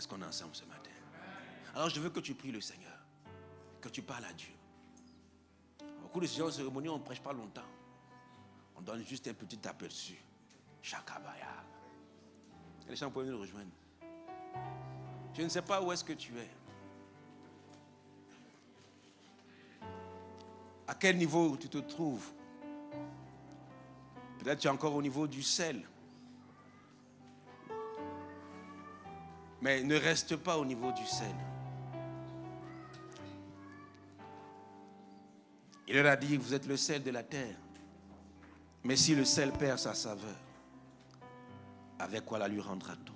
Est-ce qu'on est ensemble ce matin? Alors je veux que tu pries le Seigneur, que tu parles à Dieu. Au cours de ces cérémonies, on ne prêche pas longtemps. On donne juste un petit aperçu. Chakabaya. Les gens peuvent nous rejoindre. Je ne sais pas où est-ce que tu es. À quel niveau tu te trouves? Peut-être tu es encore au niveau du sel. Mais ne reste pas au niveau du sel. Il leur a dit, vous êtes le sel de la terre. Mais si le sel perd sa saveur, avec quoi la lui rendra-t-on?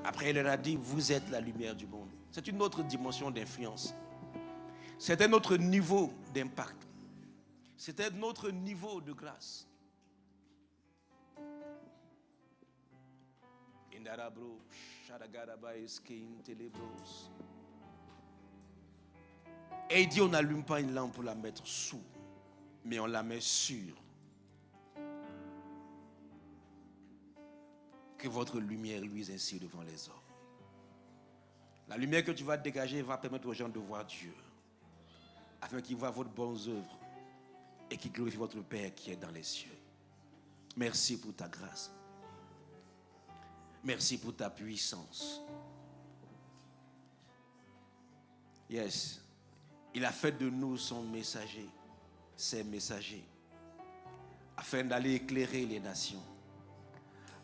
Après, il leur a dit, vous êtes la lumière du monde. C'est une autre dimension d'influence. C'est un autre niveau d'impact. C'est un autre niveau de grâce. Et il dit, on n'allume pas une lampe pour la mettre sous, mais on la met sur. Que votre lumière luise ainsi devant les hommes. La lumière que tu vas dégager va permettre aux gens de voir Dieu, afin qu'ils voient vos bonnes œuvres et qu'ils glorifient votre Père qui est dans les cieux. Merci pour ta grâce. Merci pour ta puissance. Yes. Il a fait de nous son messager, ses messagers, afin d'aller éclairer les nations,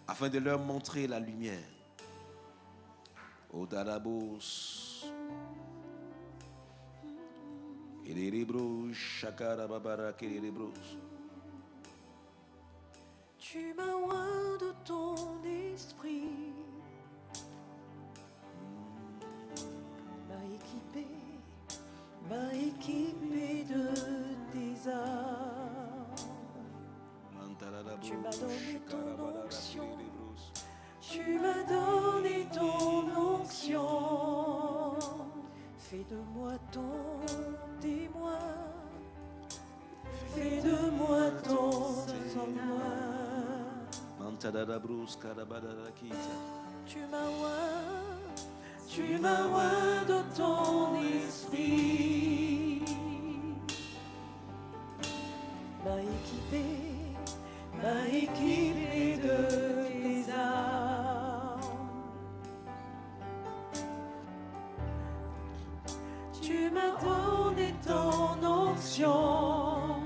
afin de leur montrer la lumière. Odarabos. Tu m'as oint de ton esprit, m'a équipé de tes armes. Tu m'as donné ton onction, tu m'as donné ton onction. Fais de moi ton témoin, fais de moi ton témoin. Tu m'as oint de ton esprit, m'a équipé de tes armes. Tu m'as donné ton onction.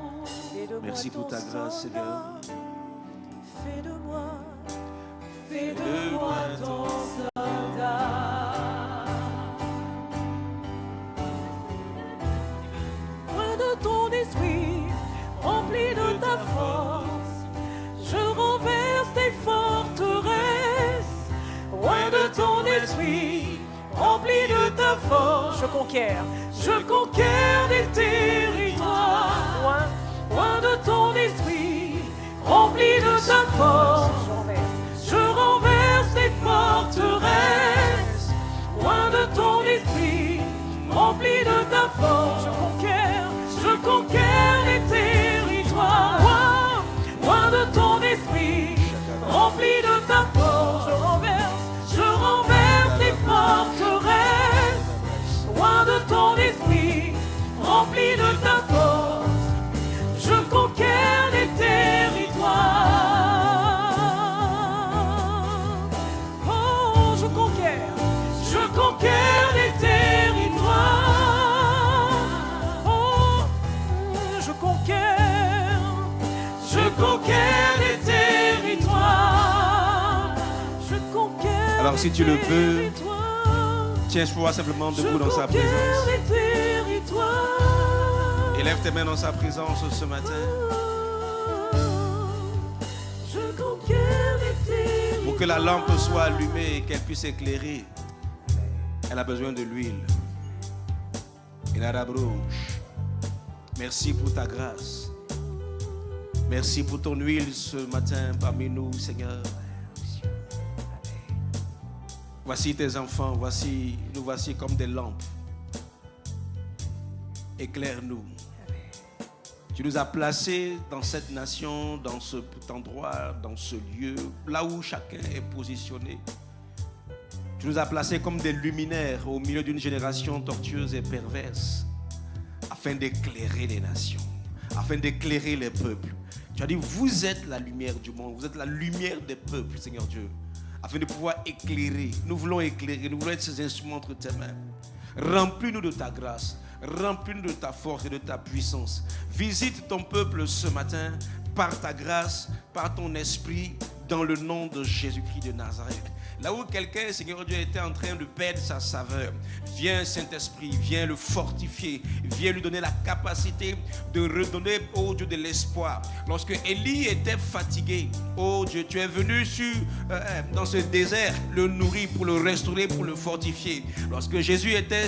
Merci pour ta grâce, Seigneur. Fais de moi ton soldat. Loin de ton esprit, rempli de ta force, je renverse tes forteresses. Loin de ton esprit, rempli de ta force, je conquiers des territoires. Loin de ton esprit, rempli de ta force, je renverse tes forteresses. Loin de ton esprit, rempli de ta force, je conquiers les territoires. Loin de ton esprit, rempli de ta force, je renverse tes forteresses. Loin de ton esprit, rempli de ta force, je conquiers les territoires. Oh, je conquiers les territoires. Oh, je conquiers les territoires. Je conquiers. Alors si tu le peux, tiens-toi simplement debout dans sa présence. Élève tes mains dans sa présence ce matin. Pour que la lampe soit allumée et qu'elle puisse éclairer, elle a besoin de l'huile. Merci pour ta grâce. Merci pour ton huile ce matin parmi nous, Seigneur. Voici tes enfants, nous voici comme des lampes. Éclaire-nous. Tu nous as placés dans cette nation, dans cet endroit, dans ce lieu, là où chacun est positionné. Tu nous as placés comme des luminaires au milieu d'une génération tortueuse et perverse, afin d'éclairer les nations, afin d'éclairer les peuples. Tu as dit, vous êtes la lumière du monde, vous êtes la lumière des peuples, Seigneur Dieu, afin de pouvoir éclairer. Nous voulons éclairer, nous voulons être ces instruments entre tes mains. Remplis-nous de ta grâce, remplis-nous de ta force et de ta puissance. Visite ton peuple ce matin par ta grâce, par ton esprit, dans le nom de Jésus-Christ de Nazareth. Là où quelqu'un, Seigneur Dieu, était en train de perdre sa saveur, viens Saint-Esprit, viens le fortifier, viens lui donner la capacité de redonner, oh Dieu, de l'espoir. Lorsque Élie était fatigué, oh Dieu, tu es venu dans ce désert le nourrir pour le restaurer, pour le fortifier. Lorsque Jésus était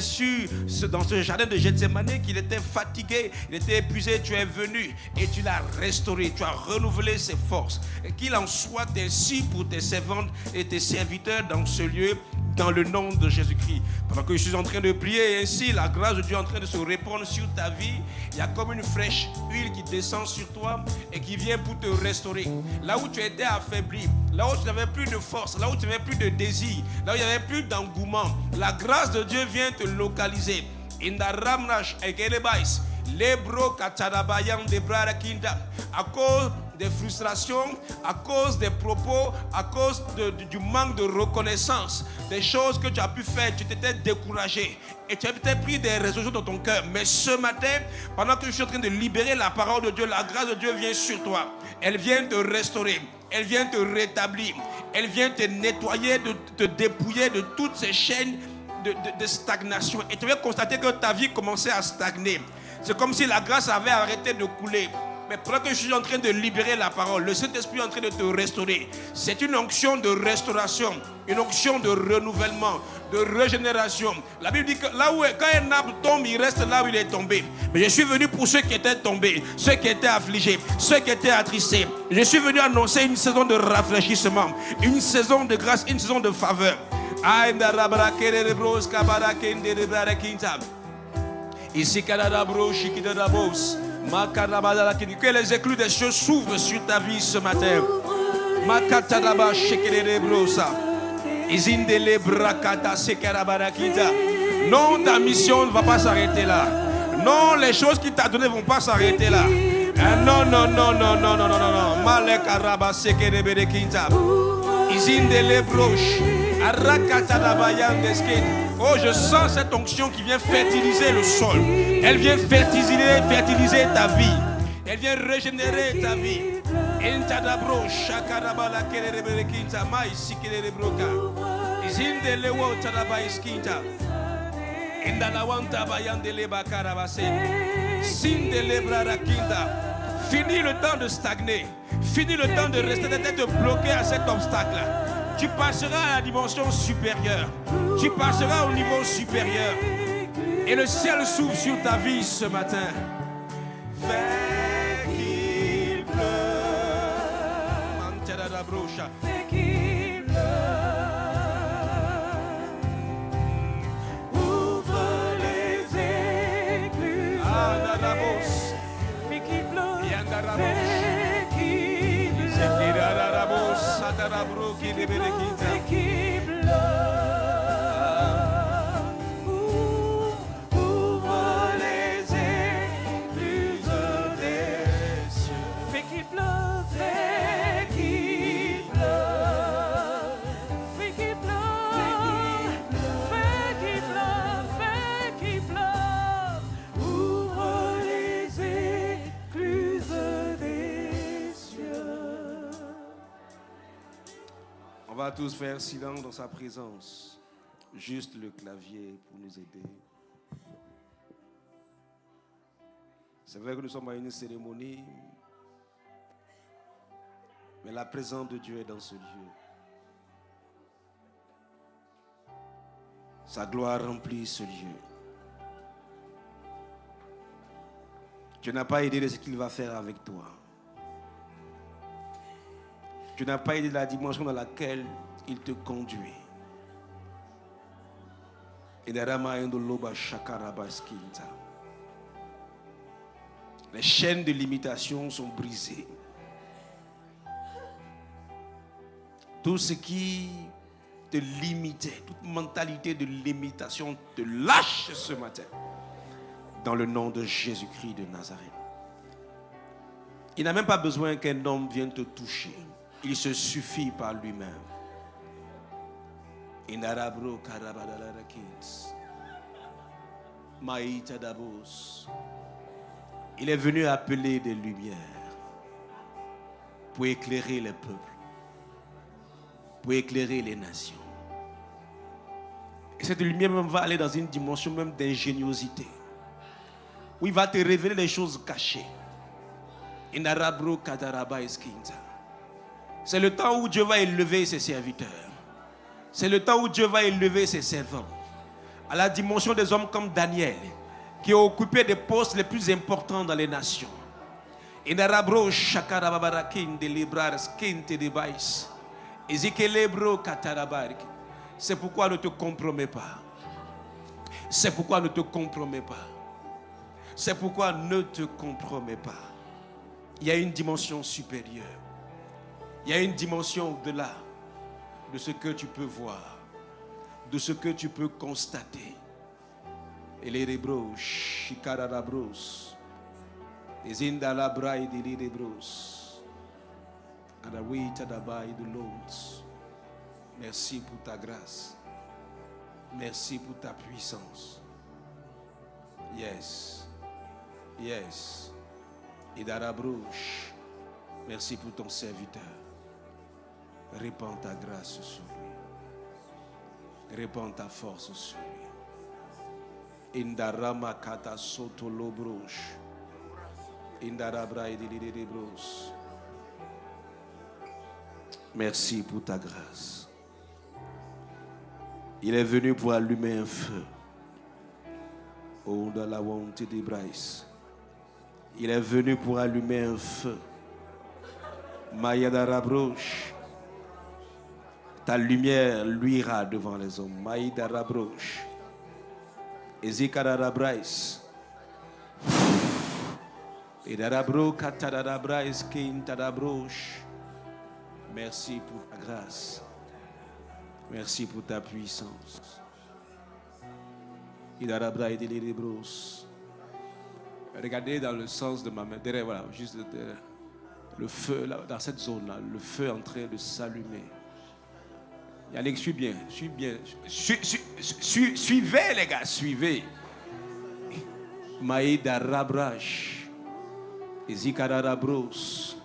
dans ce jardin de Gethsémani, qu'il était fatigué, il était épuisé, tu es venu et tu l'as restauré, tu as renouvelé ses forces. Et qu'il en soit ainsi pour tes servantes et tes serviteurs dans ce lieu, dans le nom de Jésus-Christ. Pendant que je suis en train de prier, ainsi la grâce de Dieu est en train de se répandre sur ta vie. Il y a comme une fraîche huile qui descend sur toi et qui vient pour te restaurer. Là où tu étais affaibli, là où tu n'avais plus de force, là où tu n'avais plus de désir, là où il n'y avait plus d'engouement, la grâce de Dieu vient te localiser. À cause des frustrations, à cause des propos, à cause du manque de reconnaissance, des choses que tu as pu faire, tu t'étais découragé et tu as peut-être pris des résolutions dans ton cœur. Mais ce matin, pendant que je suis en train de libérer la parole de Dieu, la grâce de Dieu vient sur toi. Elle vient te restaurer, elle vient te rétablir, elle vient te nettoyer, te dépouiller de toutes ces chaînes de stagnation. Et tu vas constater que ta vie commençait à stagner. C'est comme si la grâce avait arrêté de couler. Mais pendant que je suis en train de libérer la parole, le Saint-Esprit est en train de te restaurer. C'est une onction de restauration, une onction de renouvellement, de régénération. La Bible dit que quand un arbre tombe, il reste là où il est tombé. Mais je suis venu pour ceux qui étaient tombés, ceux qui étaient affligés, ceux qui étaient attristés. Je suis venu annoncer une saison de rafraîchissement, une saison de grâce, une saison de faveur. Ici, que les éclus des cieux s'ouvrent sur ta vie ce matin. Non, ta mission ne va pas s'arrêter là. Non, les choses qu'il t'a données ne vont pas s'arrêter là. Non, non, non, non, non, non, non, non. Oh, je sens cette onction qui vient fertiliser le sol. Elle vient fertiliser ta vie. Elle vient régénérer ta vie. Fini le temps de stagner. Fini le temps de rester d'être bloqué à cet obstacle. Tu passeras à la dimension supérieure. Tu passeras au niveau supérieur. Et le ciel s'ouvre sur ta vie ce matin. Fais qu'il pleuve. Fais qu'il pleuve. Ouvre les écluses. Fais qu'il pleuve. Fais qu'il pleuve. Fais qu'il pleuve. Ouvre les écluses des cieux. Fais qu'il pleuve. Fais qu'il pleuve. Fais qu'il pleuve. Fais qu'il pleuve. Fais qu'il pleuve. Ouvre les écluses des cieux. On va tous faire silence dans sa présence. Juste le clavier pour nous aider. C'est vrai que nous sommes à une cérémonie, mais la présence de Dieu est dans ce lieu. Sa gloire remplit ce lieu. Tu n'as pas idée de ce qu'il va faire avec toi. Tu n'as pas idée de la dimension dans laquelle il te conduit. Les chaînes de limitation sont brisées. Tout ce qui te te limiter, toute mentalité de limitation te lâche ce matin. Dans le nom de Jésus-Christ de Nazareth. Il n'a même pas besoin qu'un homme vienne te toucher. Il se suffit par lui-même. Inarabro karabadarakins. Maïta dabos. Il est venu appeler des lumières pour éclairer les peuples, pour éclairer les nations. Et cette lumière même va aller dans une dimension même d'ingéniosité, où il va te révéler les choses cachées. C'est le temps où Dieu va élever ses serviteurs. C'est le temps où Dieu va élever ses servants. À la dimension des hommes comme Daniel, qui ont occupé des postes les plus importants dans les nations. C'est pourquoi ne te compromets pas. C'est pourquoi ne te compromets pas. C'est pourquoi ne te compromets pas. Il y a une dimension supérieure. Il y a une dimension au-delà de ce que tu peux voir, de ce que tu peux constater. Et les rebros, chikarabros, les indalabra et les rebros, adawita dabai de l'autre. Merci pour ta grâce. Merci pour ta puissance. Yes. Yes. Et d'Arabrouche, merci pour ton serviteur. Répands ta grâce sur lui. Répands ta force sur lui. Indarama kata soto lobrouche. Indarabra et dilibros. Merci pour ta grâce. Il est venu pour allumer un feu. Oh, dans la honte des Bryce. Il est venu pour allumer un feu. Maïda Rabroche. Ta lumière luira devant les hommes. Maïda Rabroche. Ezekara Rabrais. Et Darabro Katara Bryce Kintarabroche. Merci pour ta grâce. Merci pour ta puissance. Idarabra et Delibros. Regardez dans le sens de ma main. Derrière, voilà, juste derrière. Le feu, là, dans cette zone-là, le feu est en train de s'allumer. Yannick, suis bien, suis bien. Suivez, les gars, suivez. Maïda Rabrash. Ezikarabros.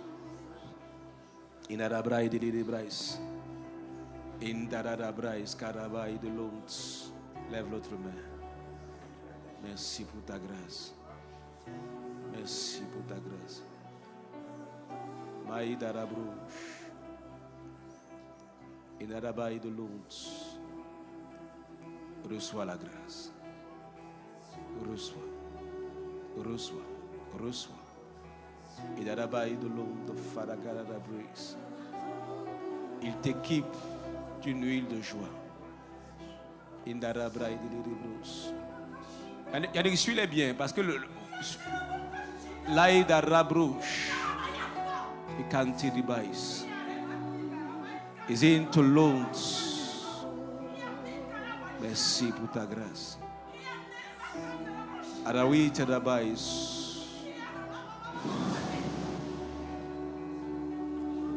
Inarabra et Delibrais. Indarabrais, Karabai de l'Onts. Lève l'autre main. Merci pour ta grâce. Merci pour ta grâce. Maïda Rabrouche. Inarabai de l'Onts. Reçois la grâce. Reçois. Reçois. Reçois. Inarabai de l'Onts de Faragara Rabrouche. Il t'équipe d'une huile de joie. Indarabra et Delibros. Yannick, suis-les bien, parce que l'Aïda Rabrouche, et Kantiribais, et Intolons. Merci pour ta grâce. Arawi Tadabais.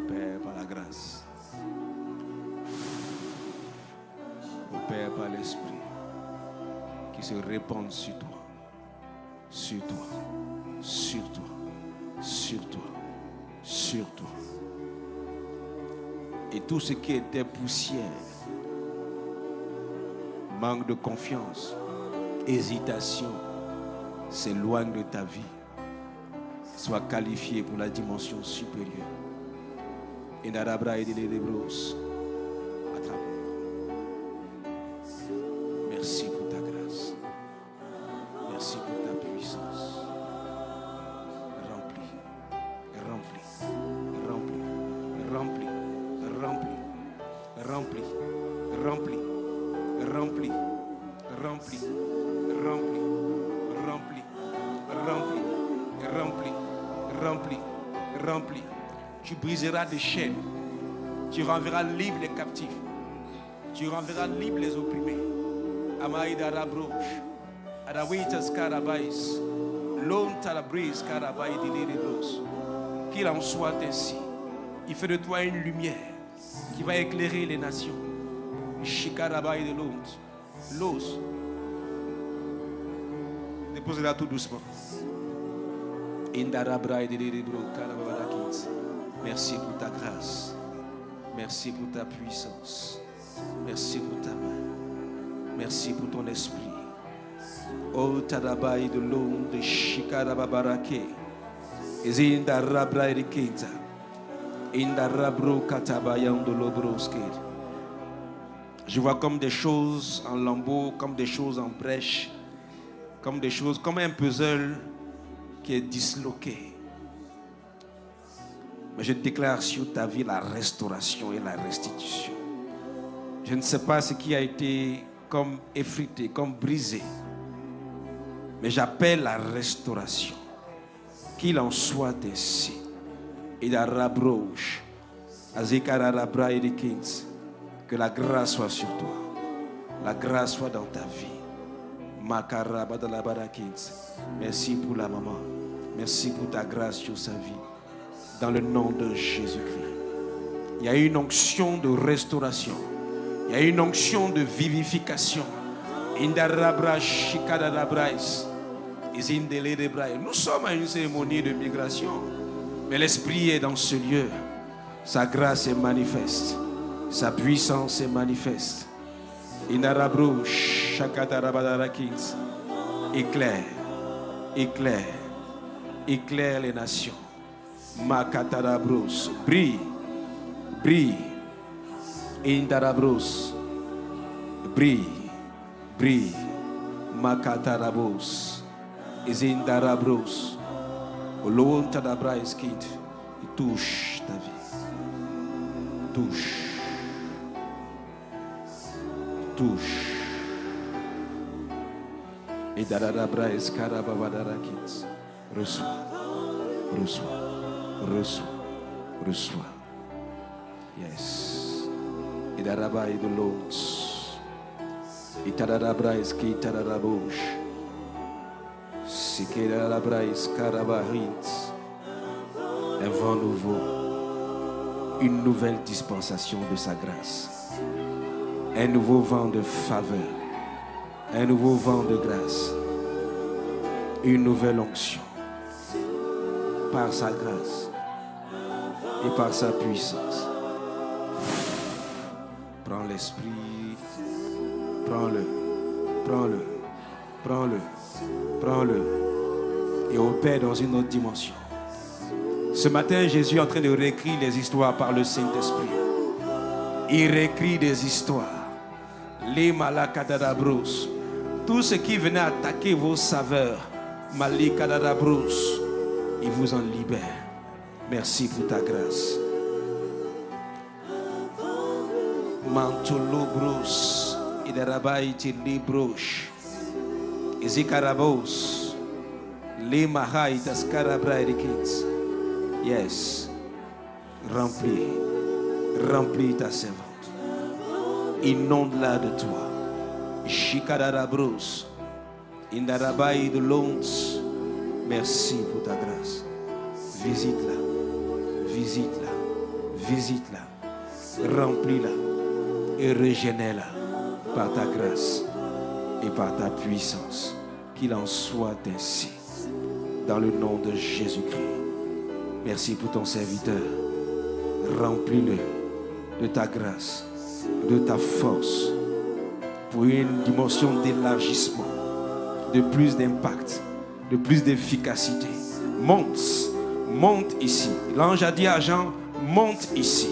Père, par la grâce. Père, par l'Esprit, qui se répandent sur toi, sur toi, sur toi, sur toi, sur toi. Et tout ce qui était poussière, manque de confiance, hésitation, s'éloigne de ta vie, soit qualifié pour la dimension supérieure. Et Narabra et les Lebros. Merci pour ta grâce. Merci pour ta puissance. Remplis, remplis, remplis, remplis, remplis, remplis, remplis, remplis, remplis, remplis, remplis, remplis, remplis, remplis. Tu briseras des chaînes. Tu renverras libre les captifs. Tu rendras libres les opprimés. Amaïda Rabroch. Adawitas Karabais. L'homme Tarabris Karabai Diliribros. Qu'il en soit ainsi. Il fait de toi une lumière qui va éclairer les nations. Shikarabai de l'onde. L'os. Déposez-la tout doucement. Indarabrai Diliribro Karabarakins. Merci pour ta grâce. Merci pour ta puissance. Merci pour ta main. Merci pour ton esprit. Oh Tarabai de l'onde de Shikarababarake. Zindarabrai de Kinta. Indarabro Katabayam de l'Obroske. Je vois comme des choses en lambeaux, comme des choses en brèche, comme des choses, comme un puzzle qui est disloqué. Mais je déclare sur ta vie la restauration et la restitution. Je ne sais pas ce qui a été comme effrité, comme brisé. Mais j'appelle la restauration. Qu'il en soit ainsi. Et la rabroche. Que la grâce soit sur toi. La grâce soit dans ta vie. Merci pour la maman. Merci pour ta grâce sur sa vie. Dans le nom de Jésus-Christ. Il y a une onction de restauration. Il y a une onction de vivification. Nous sommes à une cérémonie de migration. Mais l'Esprit est dans ce lieu. Sa grâce est manifeste. Sa puissance est manifeste. Éclaire, éclaire, éclaire les nations. Makatarabros, brille, brille. Indarabros, brille, brille. Makatarabros, Izindarabros. Olon Tadabra Eskid. Touche ta vie. Touche. Touche. Et Dadabra Eskarabavadarakins. Reçois. Reçois. Reçois. Reçois. Yes. Et Dadaba et de l'autre. Et Tadabra Eskitarabosh. Un vent nouveau, une nouvelle dispensation de sa grâce, un nouveau vent de faveur, un nouveau vent de grâce, une nouvelle onction par sa grâce et par sa puissance. Prends l'esprit, prends-le, prends-le, prends-le, prends-le. Et opère dans une autre dimension. Ce matin, Jésus est en train de réécrire les histoires par le Saint-Esprit. Il réécrit des histoires. Les malakadadabros. Tout ce qui venait attaquer vos saveurs, malikadadabros, il vous en libère. Merci pour ta grâce. Mantolobros, idarabaiti librosh, izikarabos. Les mahai taskarabra erikins. Yes. Remplis. Remplis ta servante. Inonde-la de toi. Shikadarabros. Indarabai de l'once. Merci pour ta grâce. Visite-la. Visite-la. Visite-la. Remplis-la. Et régénère-la par ta grâce et par ta puissance. Qu'il en soit ainsi. Dans le nom de Jésus-Christ. Merci pour ton serviteur. Remplis-le de ta grâce, de ta force, pour une dimension d'élargissement, de plus d'impact, de plus d'efficacité. Monte ici. L'ange a dit à Jean, monte ici.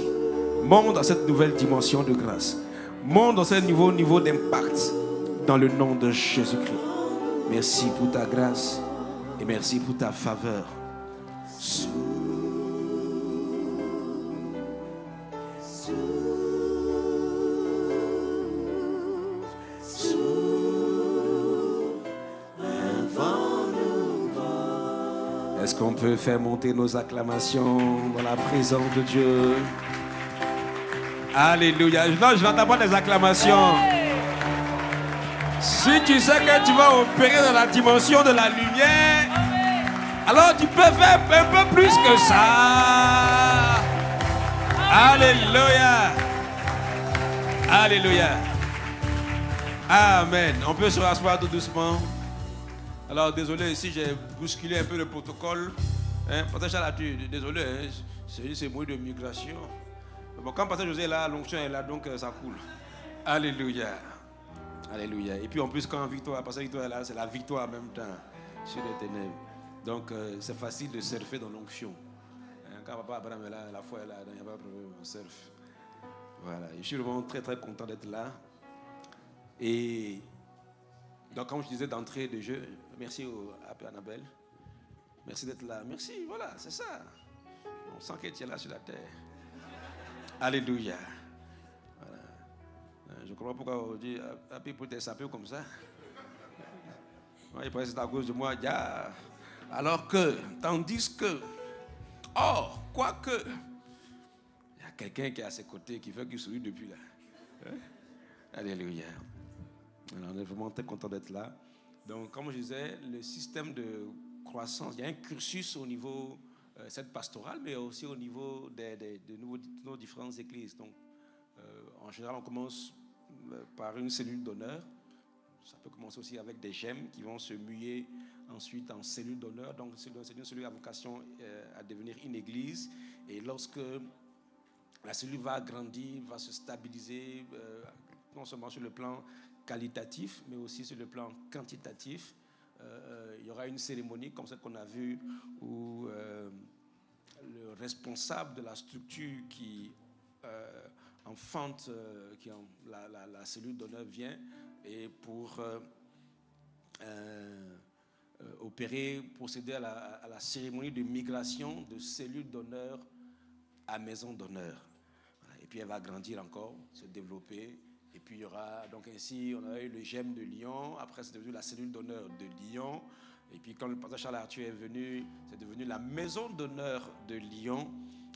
Monte dans cette nouvelle dimension de grâce. Monte dans ce niveau d'impact, dans le nom de Jésus-Christ. Merci pour ta grâce. Et merci pour ta faveur. Est-ce qu'on peut faire monter nos acclamations dans la présence de Dieu? Alléluia. Non, je n'entends pas des acclamations. Si tu sais que tu vas opérer dans la dimension de la lumière, alors tu peux faire un peu plus que ça. Alléluia. Alléluia. Amen. On peut se rasseoir tout doucement. Alors, désolé si j'ai bousculé un peu le protocole. Désolé, hein, c'est bruit de migration. Bon, quand Pasteur José est là, l'onction est là, donc ça coule. Alléluia. Alléluia. Et puis en plus, quand Pasteur Victoire est là, c'est la victoire en même temps sur les ténèbres. Donc, c'est facile de surfer dans l'onction. Quand Papa Abraham est là, la foi est là, il n'y a pas de problème, on surfe. Voilà. Je suis vraiment très très content d'être là. Et donc, comme je disais d'entrée de jeu, merci à Annabelle. Merci d'être là. Merci, voilà, c'est ça. On sent que tu es là sur la terre. Alléluia. Voilà. Je ne comprends pas pourquoi on dit Happy pour être sapé comme ça. Il paraît que c'est à cause de moi. Yeah. Alors que, tandis que, quoique, il y a quelqu'un qui est à ses côtés qui fait qu'il sourit depuis là. Hein? Alléluia. Alors, on est vraiment très content d'être là. Donc, comme je disais, le système de croissance, il y a un cursus au niveau cette pastorale, mais aussi au niveau de nos différentes églises. Donc, en général, on commence par une cellule d'honneur. Ça peut commencer aussi avec des gemmes qui vont se muer ensuite en cellule d'honneur. Donc, c'est une cellule à vocation à devenir une église. Et lorsque la cellule va grandir, va se stabiliser, non seulement sur le plan qualitatif, mais aussi sur le plan quantitatif, il y aura une cérémonie comme celle qu'on a vue où le responsable de la structure qui enfante, la cellule d'honneur vient et pour procéder à la cérémonie de migration de cellule d'honneur à maison d'honneur. Et puis elle va grandir encore, se développer. Et puis il y aura, donc ainsi, on a eu le GEM de Lyon, après c'est devenu la cellule d'honneur de Lyon. Et puis quand le pasteur Charles Arthur est venu, c'est devenu la maison d'honneur de Lyon.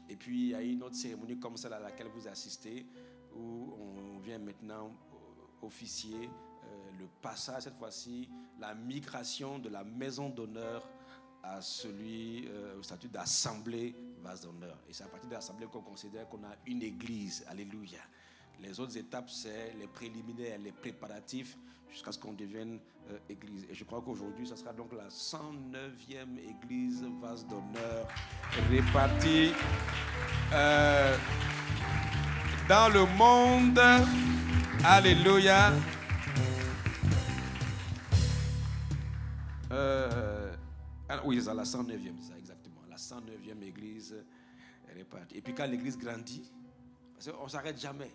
Et puis il y a eu une autre cérémonie comme celle à laquelle vous assistez, où on vient maintenant officier le passage, cette fois-ci, la migration de la maison d'honneur à au statut d'assemblée vase d'honneur. Et c'est à partir de l'assemblée qu'on considère qu'on a une église. Alléluia. Les autres étapes, c'est les préliminaires, les préparatifs, jusqu'à ce qu'on devienne église. Et je crois qu'aujourd'hui, ça sera donc la 109e église vase d'honneur répartie dans le monde. Alléluia. Oui, c'est la 109e, c'est ça exactement. La 109e église répartie. Et puis quand l'église grandit, parce qu'on ne s'arrête jamais.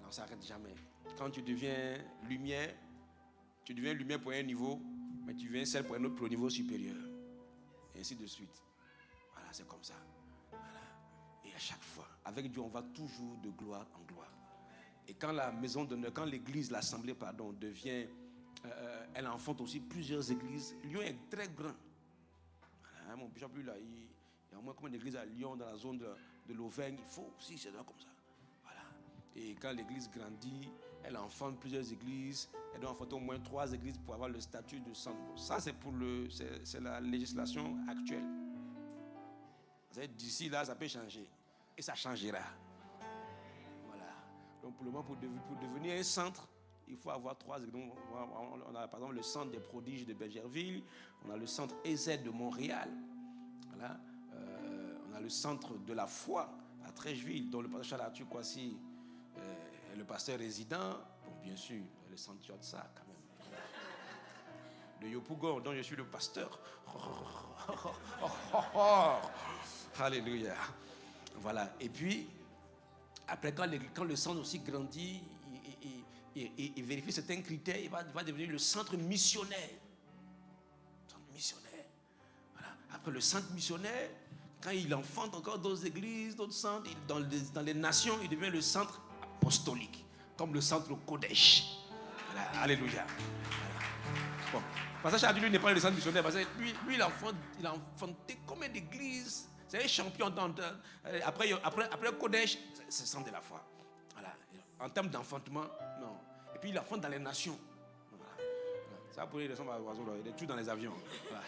On ne s'arrête jamais. Quand tu deviens lumière pour un niveau, mais tu deviens celle pour un autre niveau supérieur. Et ainsi de suite. Voilà, c'est comme ça. Voilà. Et à chaque fois, avec Dieu, on va toujours de gloire en gloire. Et quand la maison d'honneur, quand l'église, l'assemblée, devient, elle enfante aussi plusieurs églises. Lyon est très grand. Voilà, mon bishop, lui, là, il y a au moins comme une église à Lyon, dans la zone de l'Auvergne. Il faut aussi, c'est là comme ça. Et quand l'église grandit, elle enfante plusieurs églises. Elle doit enfanter au moins 3 églises pour avoir le statut de centre. Ça, c'est la législation actuelle. D'ici là, ça peut changer. Et ça changera. Voilà. Donc pour le moment, pour devenir un centre, il faut avoir 3 églises. On a par exemple le centre des prodiges de Bergerville. On a le centre EZ de Montréal. Voilà. On a le centre de la foi à Trècheville, dont le pasteur Charles Arthur Kwasi, le pasteur résident, bon, bien sûr, le centre Yotsa quand même. Le Yopougon, dont je suis le pasteur. Alléluia. Voilà. Et puis, après, quand le centre aussi grandit, il vérifie certains critères, il va devenir le centre missionnaire. Centre missionnaire. Voilà. Après le centre missionnaire, quand il enfante encore d'autres églises, d'autres centres, dans les nations, il devient le centre apostolique, comme le centre Kodesh. Voilà. Alléluia. Voilà. Bon, parce que lui n'est pas le centre missionnaire, parce que lui il a enfanté combien d'églises C'est un champion. Après Kodesh, c'est le centre de la foi. Voilà. En termes d'enfantement, non. Et puis il enfante dans les nations. Voilà. Ça, pour les ressemble à l'oiseau, il est tout dans les avions. Voilà.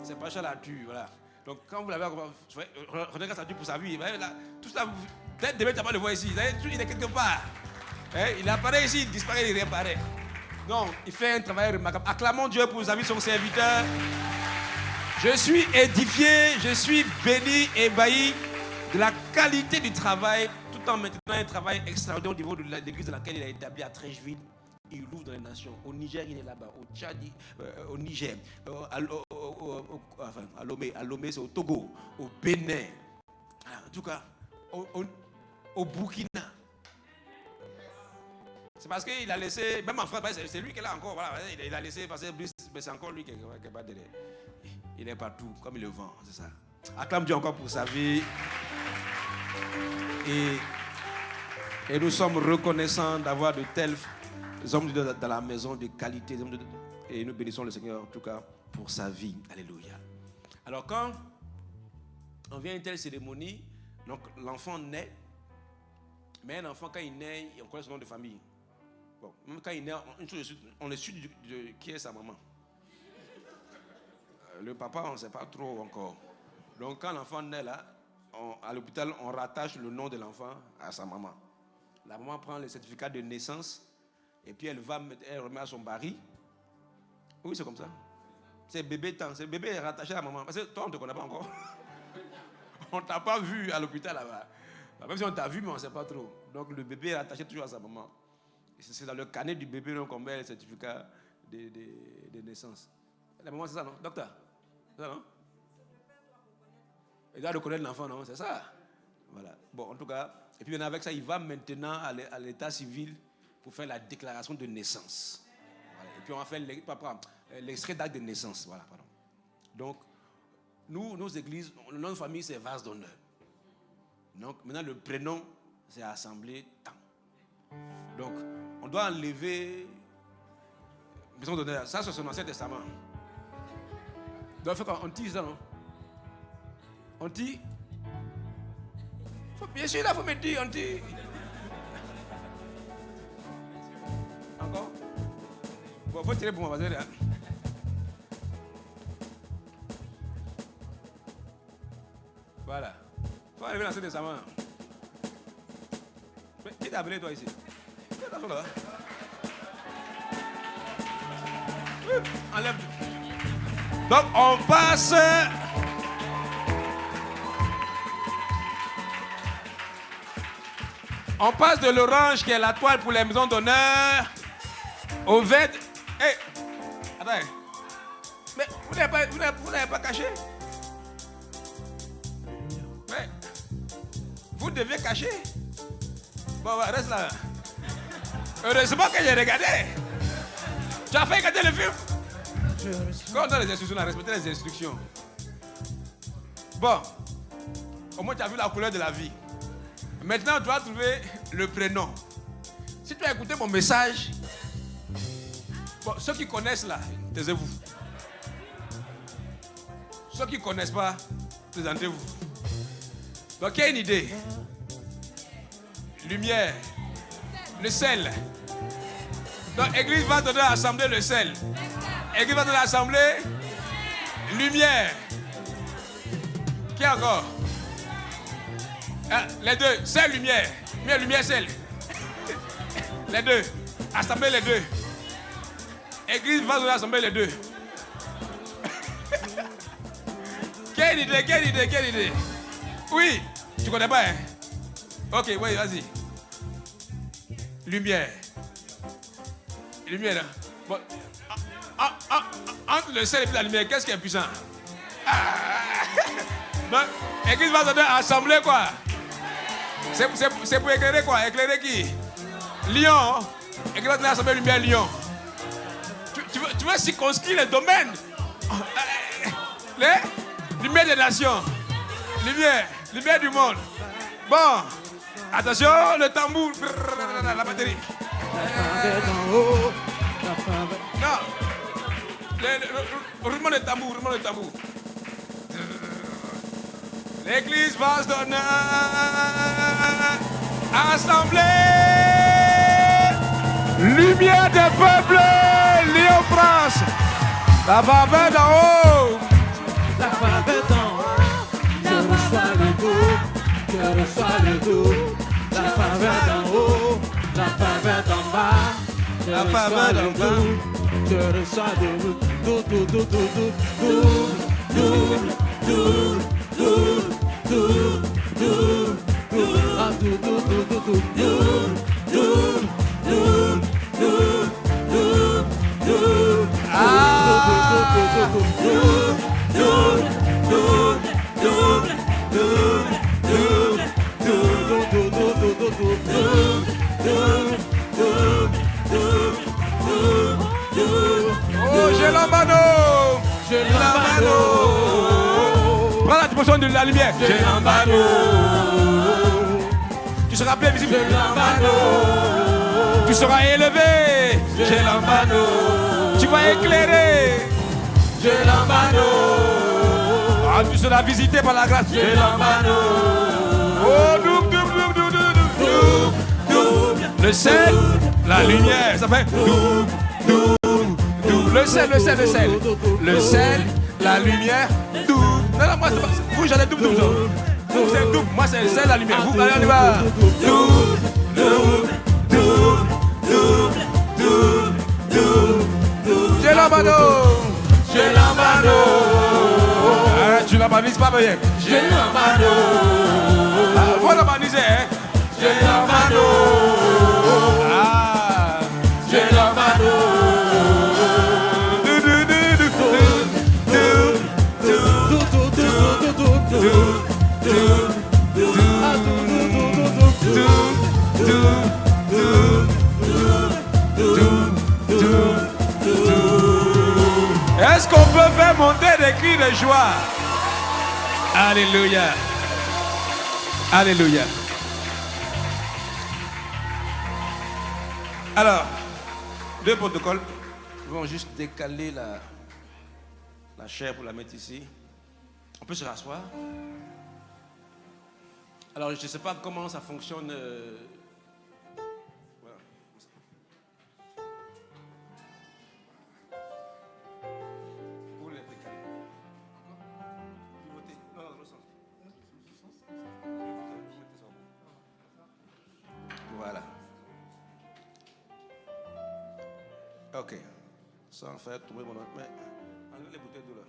C'est pas cher là-dessus. Voilà. Donc quand vous l'avez, regardez grâce à Dieu pour sa vie. Là, tout ça, peut-être demain tu vas pas le voir ici. Il est quelque part. Il apparaît ici, il disparaît, il réapparaît. Donc, il fait un travail remarquable. Acclamons Dieu pour sa vie, son serviteur. Je suis édifié, je suis béni, ébahi de la qualité du travail, tout en maintenant un travail extraordinaire au niveau de l'église dans laquelle il a établi à Trècheville. Il ouvre dans les nations. Au Niger, il est là-bas. Au Tchad, au Niger. À Lomé, c'est au Togo. Au Bénin. En tout cas, au Burkina. C'est parce qu'il a laissé, même en France, c'est lui qui est là encore. Voilà, il a laissé passer plus, mais c'est encore lui qui est pas derrière. Il est partout, comme il le vend, c'est ça. Acclame Dieu encore pour sa vie. Et nous sommes reconnaissants d'avoir de tels hommes dans la maison de qualité. Et nous bénissons le Seigneur, en tout cas, pour sa vie. Alléluia. Alors, quand on vient à une telle cérémonie, donc l'enfant naît. Mais un enfant, quand il naît, on connaît son nom de famille. Bon, même quand il naît, on est sûr de qui est sa maman. Le papa, on ne sait pas trop encore. Donc, quand l'enfant naît là, à l'hôpital, on rattache le nom de l'enfant à sa maman. La maman prend le certificat de naissance et puis elle remet à son mari. Oui, c'est comme ça. C'est bébé temps. C'est bébé est rattaché à la maman. Parce que toi, on ne te connaît pas encore. On ne t'a pas vu à l'hôpital là-bas. Même si on t'a vu, mais on ne sait pas trop. Donc, le bébé est attaché toujours à sa maman. Et c'est dans le carnet du bébé qu'on met le certificat de naissance. La maman, c'est ça, non? Docteur? C'est ça, non? Il doit reconnaître l'enfant, non? C'est ça. Voilà. Bon, en tout cas, et puis avec ça, il va maintenant à l'état civil pour faire la déclaration de naissance. Voilà. Et puis on va faire l'extrait d'acte de naissance. Voilà, pardon. Donc, nos églises, le nom de famille, c'est vase d'honneur. Donc, maintenant, le prénom, c'est assemblée temps. Donc, on doit enlever maison d'honneur. Ça, c'est son Ancien Testament. Donc, on tire ça, non? On tire. Bien sûr, là, il faut me dire, on tire. Encore? Bon, il faut tirer pour moi, vas-y. Voilà. Il faut enlever l'Ancien Testament. Mais qui t'a appelé, toi, ici? Là. Enlève. Donc, on passe. On passe de l'orange qui est la toile pour les maisons d'honneur au vert. Hey, attends. Mais vous n'avez pas caché? Mais vous deviez cacher. Bon, reste là. Heureusement que j'ai regardé. Tu as fait regarder le film? Quand on donne les instructions, on a respecté les instructions. Bon, au moins tu as vu la couleur de la vie. Maintenant, tu dois trouver le prénom. Si tu as écouté mon message, bon, ceux qui connaissent là, taisez-vous. Ceux qui ne connaissent pas, présentez-vous. Donc, il y a une idée. Lumière, le sel. Donc, Église va donner à l'assemblée le sel. Église va donner à l'assemblée lumière. Qui encore? Les deux, sel, lumière. Lumière, sel. Les deux. Assembler les deux. Église va donner à l'assemblée les deux. Quelle idée? Oui, tu connais pas, hein? Ok, oui, vas-y. Lumière. Lumière, là. Bon. Entre le sel et la lumière, qu'est-ce qui est puissant? Donc, Église va donner à l'assemblée, quoi? C'est pour éclairer quoi? Éclairer qui? Lyon. Église va donner à l'assemblée lumière Lyon. Tu veux circonscrire les domaines? Les lumière des nations. Lumière du monde. Bon, attention, le tambour. La batterie. Non. Le roulement de tambour. L'église vase d'honneur. Assemblée. Lumière des peuples. Lyon France. La faveur d'en haut. La faveur d'en haut. Je reçois le goût. Je reçois le goût. La faveur d'en haut. La faveur d'en bas. La faveur d'en bas. Je reçois le goût. Oh, j'ai l'ambano. J'ai l'ambano. Prends la dimension de la lumière. J'ai l'ambano. Tu seras bien visible. J'ai l'ambano. Tu seras élevé. J'ai l'ambano. Tu vas éclairer. J'ai l'ambano. Ah, tu seras visité par la grâce. J'ai l'ambano. Oh, double. Le sel, la lumière. Ça fait double. Le sel. Le sel, la lumière, double. Non, moi, c'est pas. Vous, j'allais double. Vous, c'est double. Moi, c'est le sel, la lumière. Vous, allez, on y va. J'ai l'ambano. J'ai l'ambano. Ah, tu l'ambanises pas bien. J'ai l'ambano. Faut l'ambaniser, hein. J'ai l'ambano. Ah. J'ai l'ambano. Est-ce qu'on peut faire monter des cris de joie? Alléluia. Alléluia. Alors, deux protocoles. Nous allons juste décaler la chair pour la mettre ici. On peut se rasseoir. Alors, je ne sais pas comment ça fonctionne. Voilà. Vous les décaler. Pivotez. Non, dans l'autre sens. Voilà. Ok. Sans faire tomber mon autre main. Enlevez les bouteilles d'eau là.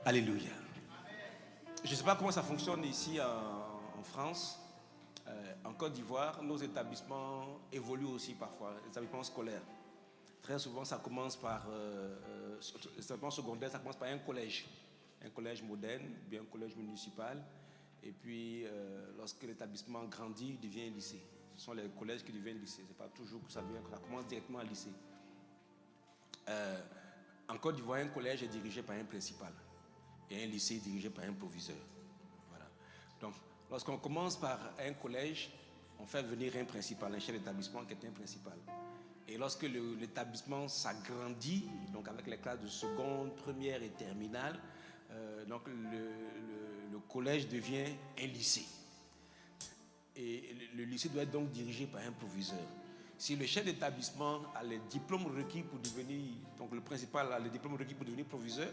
Alléluia. Je ne sais pas comment ça fonctionne ici en France. En Côte d'Ivoire, nos établissements évoluent aussi parfois, les établissements scolaires. Très souvent, ça commence par, l'établissement secondaire, ça commence par un collège moderne, bien un collège municipal. Et puis, lorsque l'établissement grandit, il devient un lycée. Ce sont les collèges qui deviennent lycée. Ce n'est pas toujours que ça commence directement à lycée. En Côte d'Ivoire, un collège est dirigé par un principal. Et un lycée dirigé par un proviseur. Voilà. Donc, lorsqu'on commence par un collège, on fait venir un principal, un chef d'établissement qui est un principal. Et lorsque l'établissement s'agrandit, donc avec les classes de seconde, première et terminale, donc le collège devient un lycée. Et le lycée doit être donc dirigé par un proviseur. Si le chef d'établissement a les diplômes requis pour devenir, donc le principal a les diplômes requis pour devenir proviseur,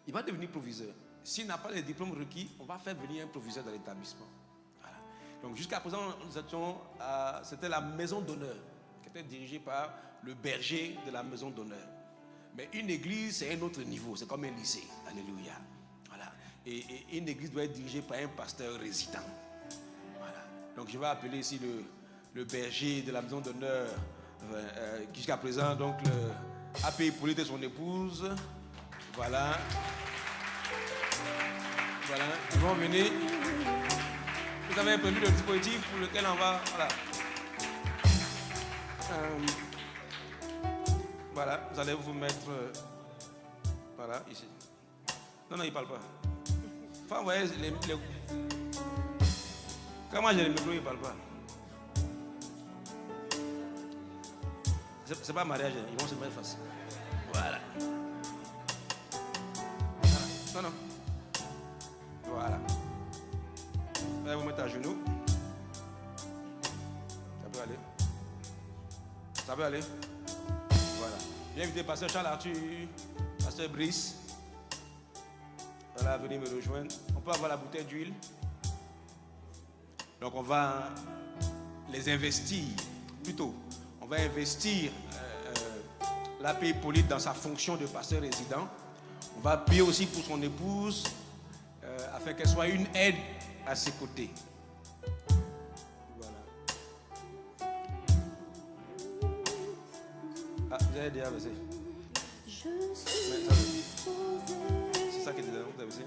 il va devenir proviseur. S'il n'a pas les diplômes requis, on va faire venir un proviseur dans l'établissement. Voilà. Donc jusqu'à présent, nous étions c'était la maison d'honneur qui était dirigée par le berger de la maison d'honneur. Mais une église, c'est un autre niveau, c'est comme un lycée. Alléluia. Voilà. Et une église doit être dirigée par un pasteur résident. Voilà. Donc je vais appeler ici le berger de la maison d'honneur, qui jusqu'à présent donc a payé Hippolyte et son épouse. Voilà. Voilà, ils vont venir. Vous avez prévu le dispositif pour lequel on va. Voilà. Voilà, vous allez vous mettre. Voilà, ici. Non, il ne parle pas. Faut envoyer les. Quand moi j'ai les micros, il ne parle pas. C'est pas mariage, ils vont se mettre face. Voilà. Non, non. Voilà. Vous allez vous mettre à genoux. Ça peut aller. Ça peut aller. Voilà. Viens inviter Pasteur Charles Arthur, Pasteur Brice. Voilà, venez me rejoindre. On peut avoir la bouteille d'huile. Donc on va les investir. Plutôt, on va investir l'abbé Hippolyte dans sa fonction de pasteur résident. On va prier aussi pour son épouse afin qu'elle soit une aide à ses côtés. Voilà. Ah, vous avez déjà versé. C'est ça qui est dedans, vous avez versé.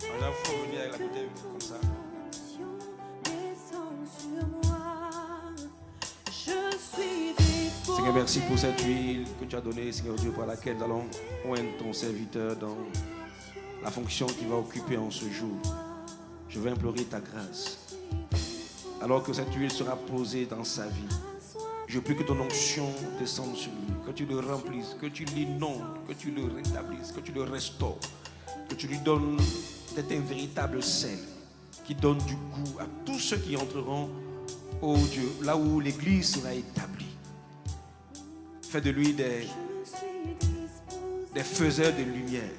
On a faut venir avec la bouteille comme ça. Seigneur, merci pour cette huile que tu as donnée, Seigneur Dieu, par laquelle nous allons oindre ton serviteur dans la fonction qu'il va occuper en ce jour. Je veux implorer ta grâce. Alors que cette huile sera posée dans sa vie, je prie que ton onction descende sur lui, que tu le remplisses, que tu l'inondes, que tu le rétablisses, que tu le restaures, que tu lui donnes d'être un véritable sel qui donne du goût à tous ceux qui entreront, ô Dieu, là où l'église sera établie. Fais de lui des faiseurs de lumière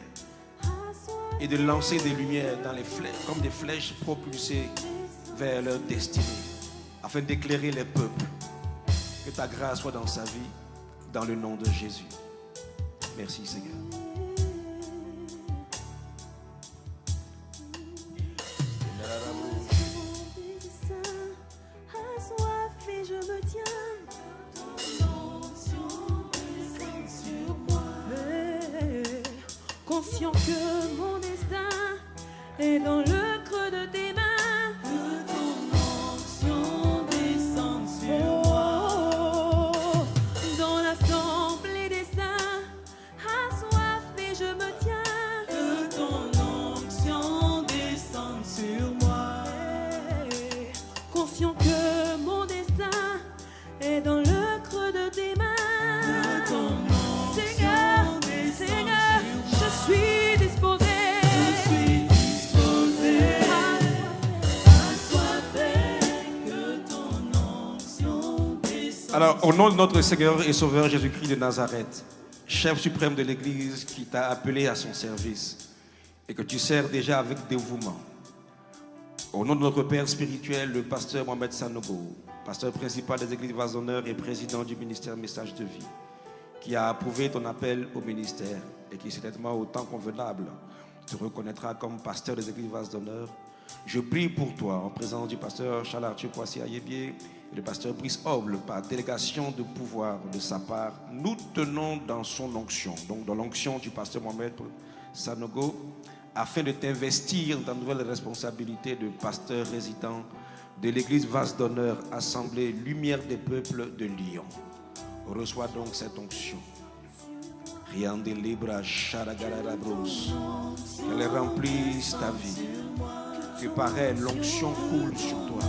et de lancer des lumières dans les flèches, comme des flèches propulsées vers leur destinée, afin d'éclairer les peuples. Que ta grâce soit dans sa vie, dans le nom de Jésus. Merci Seigneur. Conscient que mon destin est dans le creux de tes mains, que ton onction descende sur moi. Dans l'assemblée des saints, assoiffé je me tiens, que ton onction descende sur moi. Conscient que mon destin est dans le creux de tes mains, que ton onction Seigneur, je suis disposé. Alors, au nom de notre Seigneur et Sauveur Jésus-Christ de Nazareth, chef suprême de l'Église qui t'a appelé à son service et que tu sers déjà avec dévouement, au nom de notre Père spirituel, le pasteur Mohamed Sanogo, pasteur principal des Églises Vase d'Honneur et président du ministère Message de Vie, qui a approuvé ton appel au ministère et qui certainement au temps convenable te reconnaîtra comme pasteur des Églises Vase d'Honneur, je prie pour toi en présence du pasteur Charles Arthur Poissy-Ayébié et le pasteur Brice Oble par délégation de pouvoir de sa part. Nous tenons dans son onction, donc dans l'onction du pasteur Mohamed Sanogo, afin de t'investir dans de nouvelles responsabilités de pasteur résident de l'église Vase d'Honneur, assemblée Lumière des peuples de Lyon. Reçois donc cette onction. Riande Libra Sharagarara Bros. Qu'elle remplisse ta vie. Que par elle, l'onction coule sur toi.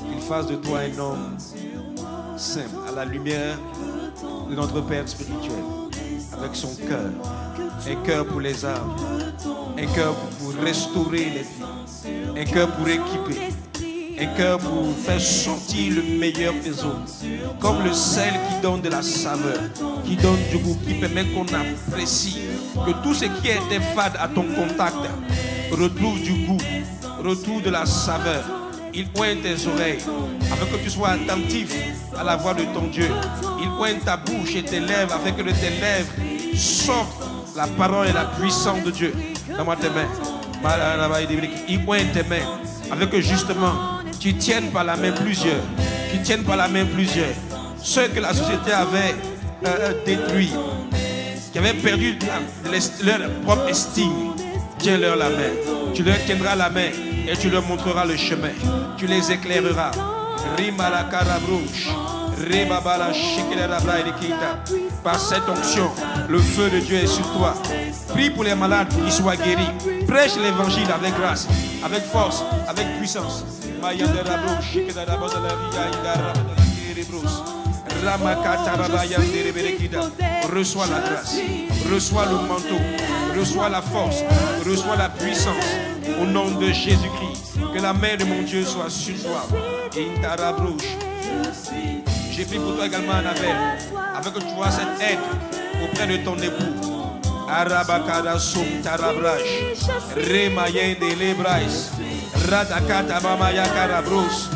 Qu'il fasse de toi un homme simple, à la lumière de notre Père spirituel, avec son cœur. Un cœur pour les âmes. Un cœur pour restaurer les vies. Un cœur pour équiper. Un cœur pour faire sortir le meilleur des hommes. Comme le sel qui donne de la saveur, qui donne du goût, qui permet qu'on apprécie. Que tout ce qui était fade à ton contact retrouve du goût, retrouve de la saveur. Il oint tes oreilles afin que tu sois attentif à la voix de ton Dieu. Il oint ta bouche et tes lèvres afin que de tes lèvres sorte la parole et la puissance de Dieu. Donne-moi tes mains. Il oint tes mains afin que justement tu tiennes par la main plusieurs. Tu tiennes par la main plusieurs. Ceux que la société avait détruits, qui avaient perdu leur propre estime, tiens-leur la main. Tu leur tiendras la main et tu leur montreras le chemin. Tu les éclaireras. Par cette onction, le feu de Dieu est sur toi. Prie pour les malades qu'ils soient guéris. Prêche l'évangile avec grâce, avec force, avec puissance. Reçois la grâce, reçois le manteau, reçois la force, reçois la puissance. Au nom de Jésus-Christ, que la main de mon Dieu soit sur toi. J'ai pris pour toi également, Annabelle, afin que tu vois cette aide auprès de ton époux. Arabakada sum tarabrash, Remayen de lebrais, Radakata mamaya karabros,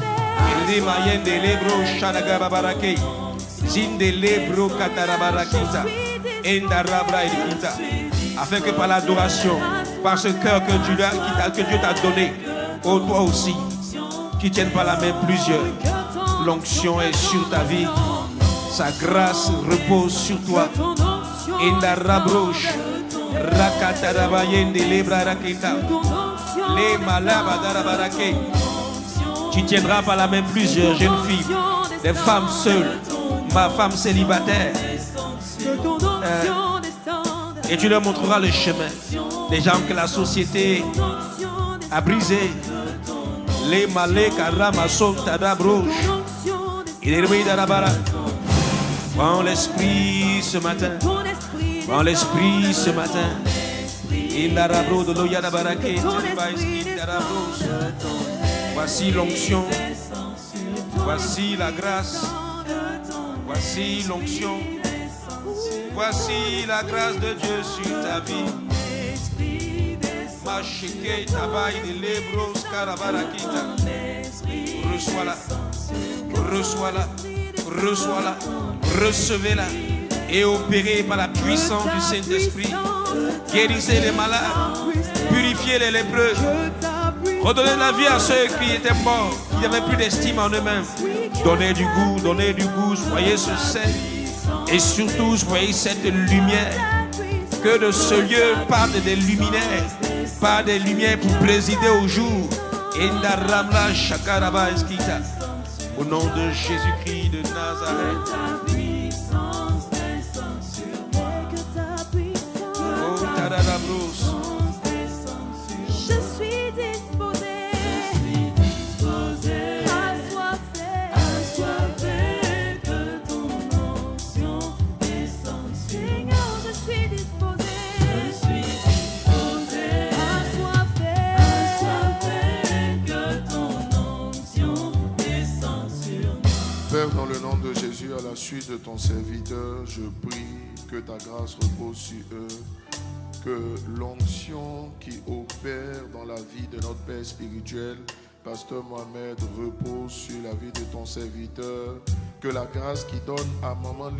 Remayen de lebro shadagababarakei, Zinde lebro katarabarakita, Endarabra edikita, afin que par l'adoration, par ce cœur que Dieu t'a donné, oh toi aussi, qui tienne par la main plusieurs, l'onction est sur ta vie, sa grâce repose sur toi. Indarabrosh, Rakatarabayende lebra rakita, les malabadarabarake. Tu tiendras par la main plusieurs jeunes filles, des femmes seules, ma femme célibataire, et tu leur montreras le chemin des gens que la société a brisés. Les malais karamason tadabrosh, il est remis d'arabara. Prends l'esprit ce matin. Prends l'esprit ce matin. Il a rabro de l'oyana barake. Voici l'onction. Voici la grâce. Voici l'onction. Voici la grâce de Dieu sur ta vie. Macheke tabaï de lebros karabarakita. Reçois-la. Reçois-la. Reçois-la. Recevez-la et opérez par la puissance du Saint-Esprit. Guérissez les malades, purifiez les lépreux, redonnez la vie à ceux qui étaient morts, qui n'avaient plus d'estime en eux-mêmes. Donnez du goût, soyez ce sel et surtout soyez cette lumière. Que de ce lieu partent des luminaires, pas des lumières pour présider au jour. Au nom de Jésus-Christ de Nazareth. Je suis disposé, assoiffé que ton onction descende. Seigneur, je suis disposé, assoiffé que ton onction descende sur nous. Père, dans le nom de Jésus, à la suite de ton serviteur, je prie que ta grâce repose sur eux. Que l'onction qui opère dans la vie de notre Père spirituel, Pasteur Mohamed, repose sur la vie de ton serviteur. Que la grâce qui donne à maman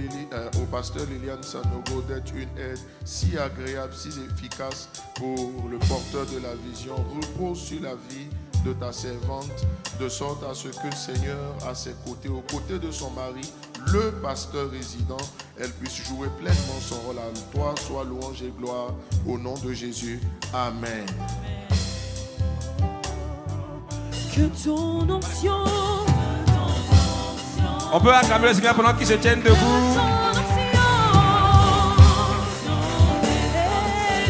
au pasteur Liliane Sanogo d'être une aide si agréable, si efficace pour le porteur de la vision, repose sur la vie de ta servante, de sorte à ce que le Seigneur, à ses côtés, aux côtés de son mari, le pasteur résident, elle puisse jouer pleinement son rôle. À toi soit louange et gloire au nom de Jésus. Amen. Que ton onction, On peut acclamer le Seigneur pendant qu'ils se tiennent debout.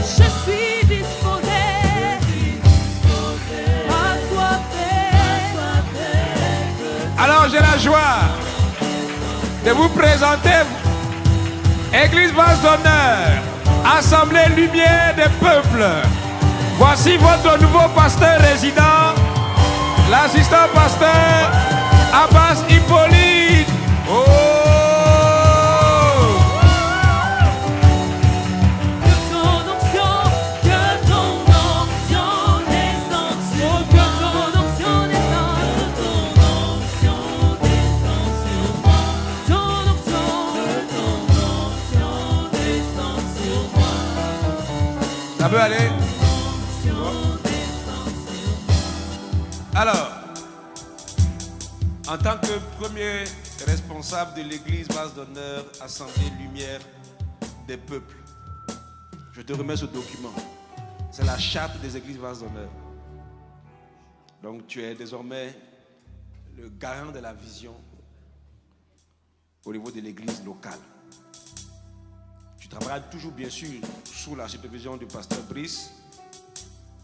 je suis disposé, Alors j'ai la joie de vous présenter Église Vase d'Honneur, Assemblée Lumière des Peuples. Voici votre nouveau pasteur résident, l'assistant pasteur Abbas Hippolyte. Oh! que ton onction descende sur moi. Que ton onction descende sur moi. Ton onction descende sur moi. Ça peut aller? Alors, en tant que premier responsable de l'église Vase d'Honneur, Assemblée Lumière des Peuples, je te remets ce document. C'est la charte des églises Vase d'Honneur. Donc tu es désormais le garant de la vision au niveau de l'église locale. Tu travailles toujours bien sûr sous la supervision du pasteur Brice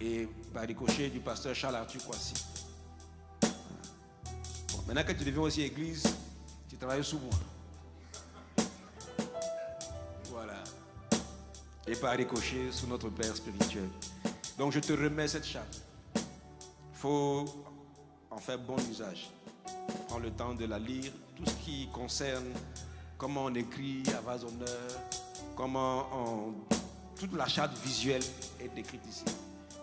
et par ricochet du pasteur Charles Arthur Kwasi. Bon, maintenant que tu deviens aussi église, tu travailles sous moi. et pas ricocher sur notre Père spirituel. Donc je te remets cette charte. Il faut en faire bon usage. Prends le temps de la lire, tout ce qui concerne comment on écrit à vase honneur, comment on... Toute la charte visuelle est décrite ici.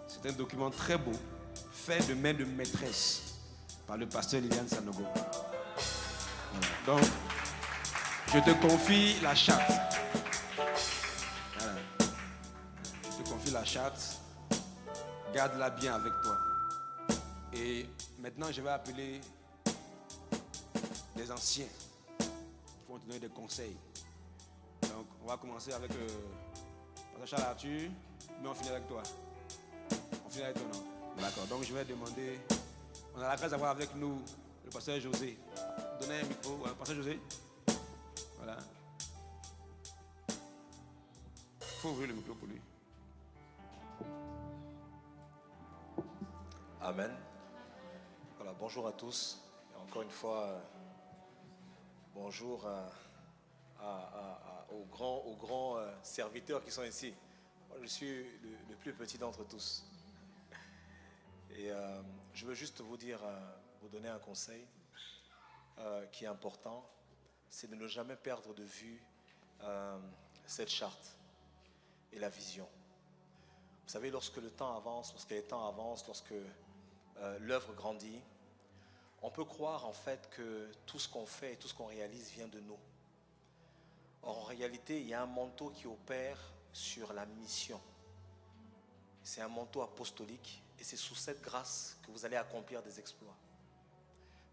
C'est un document très beau, fait de main de maîtresse par le pasteur Liliane Sanogo. Voilà. Donc, je te confie la charte. Voilà. Je te confie la charte. Garde-la bien avec toi. Et maintenant, je vais appeler les anciens qui vont te donner des conseils. Donc, on va commencer avec Pasteur Charles Arthur, mais on finit avec toi. On finit avec toi, non? D'accord. Donc, je vais demander. On a la grâce d'avoir avec nous le pasteur José. Donnez un micro. Pasteur José. Voilà. Il faut ouvrir le micro pour lui. Amen. Voilà, bonjour à tous. Et encore une fois, bonjour aux grands serviteurs qui sont ici. Moi, je suis le plus petit d'entre tous. Et je veux juste vous dire, vous donner un conseil qui est important, c'est de ne jamais perdre de vue cette charte et la vision. Vous savez, lorsque le temps avance, lorsque les temps avancent, lorsque l'œuvre grandit, on peut croire en fait que tout ce qu'on fait et tout ce qu'on réalise vient de nous. Or, en réalité, il y a un manteau qui opère sur la mission. C'est un manteau apostolique et c'est sous cette grâce que vous allez accomplir des exploits.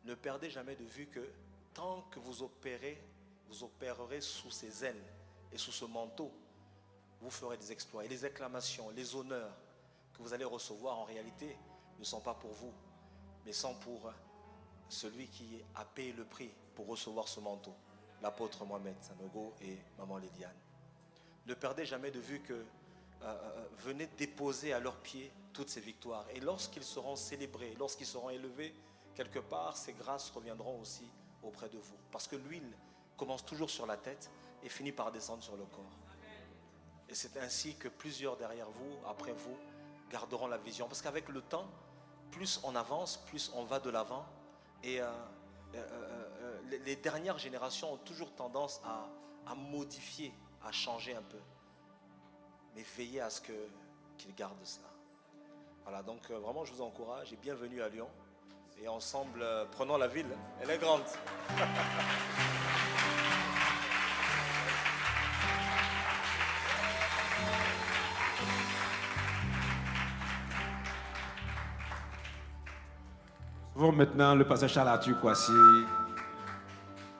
Ne perdez jamais de vue que tant que vous opérerez sous ses ailes et sous ce manteau, vous ferez des exploits. Et les acclamations, les honneurs que vous allez recevoir en réalité ne sont pas pour vous, mais sont pour celui qui a payé le prix pour recevoir ce manteau, l'apôtre Mohamed Sanogo et Maman Lydiane. Ne perdez jamais de vue que venez déposer à leurs pieds toutes ces victoires. Et lorsqu'ils seront célébrés, lorsqu'ils seront élevés, quelque part, ces grâces reviendront aussi auprès de vous. Parce que l'huile commence toujours sur la tête et finit par descendre sur le corps. Et c'est ainsi que plusieurs derrière vous, après vous, garderont la vision. Parce qu'avec le temps, plus on avance, plus on va de l'avant. Et les dernières générations ont toujours tendance à modifier, à changer un peu. Mais veillez à ce qu'ils gardent cela. Voilà, donc vraiment je vous encourage et bienvenue à Lyon. Et ensemble, prenons la ville, elle est grande. Nous maintenant le pasteur Charles Arthur Kouassi.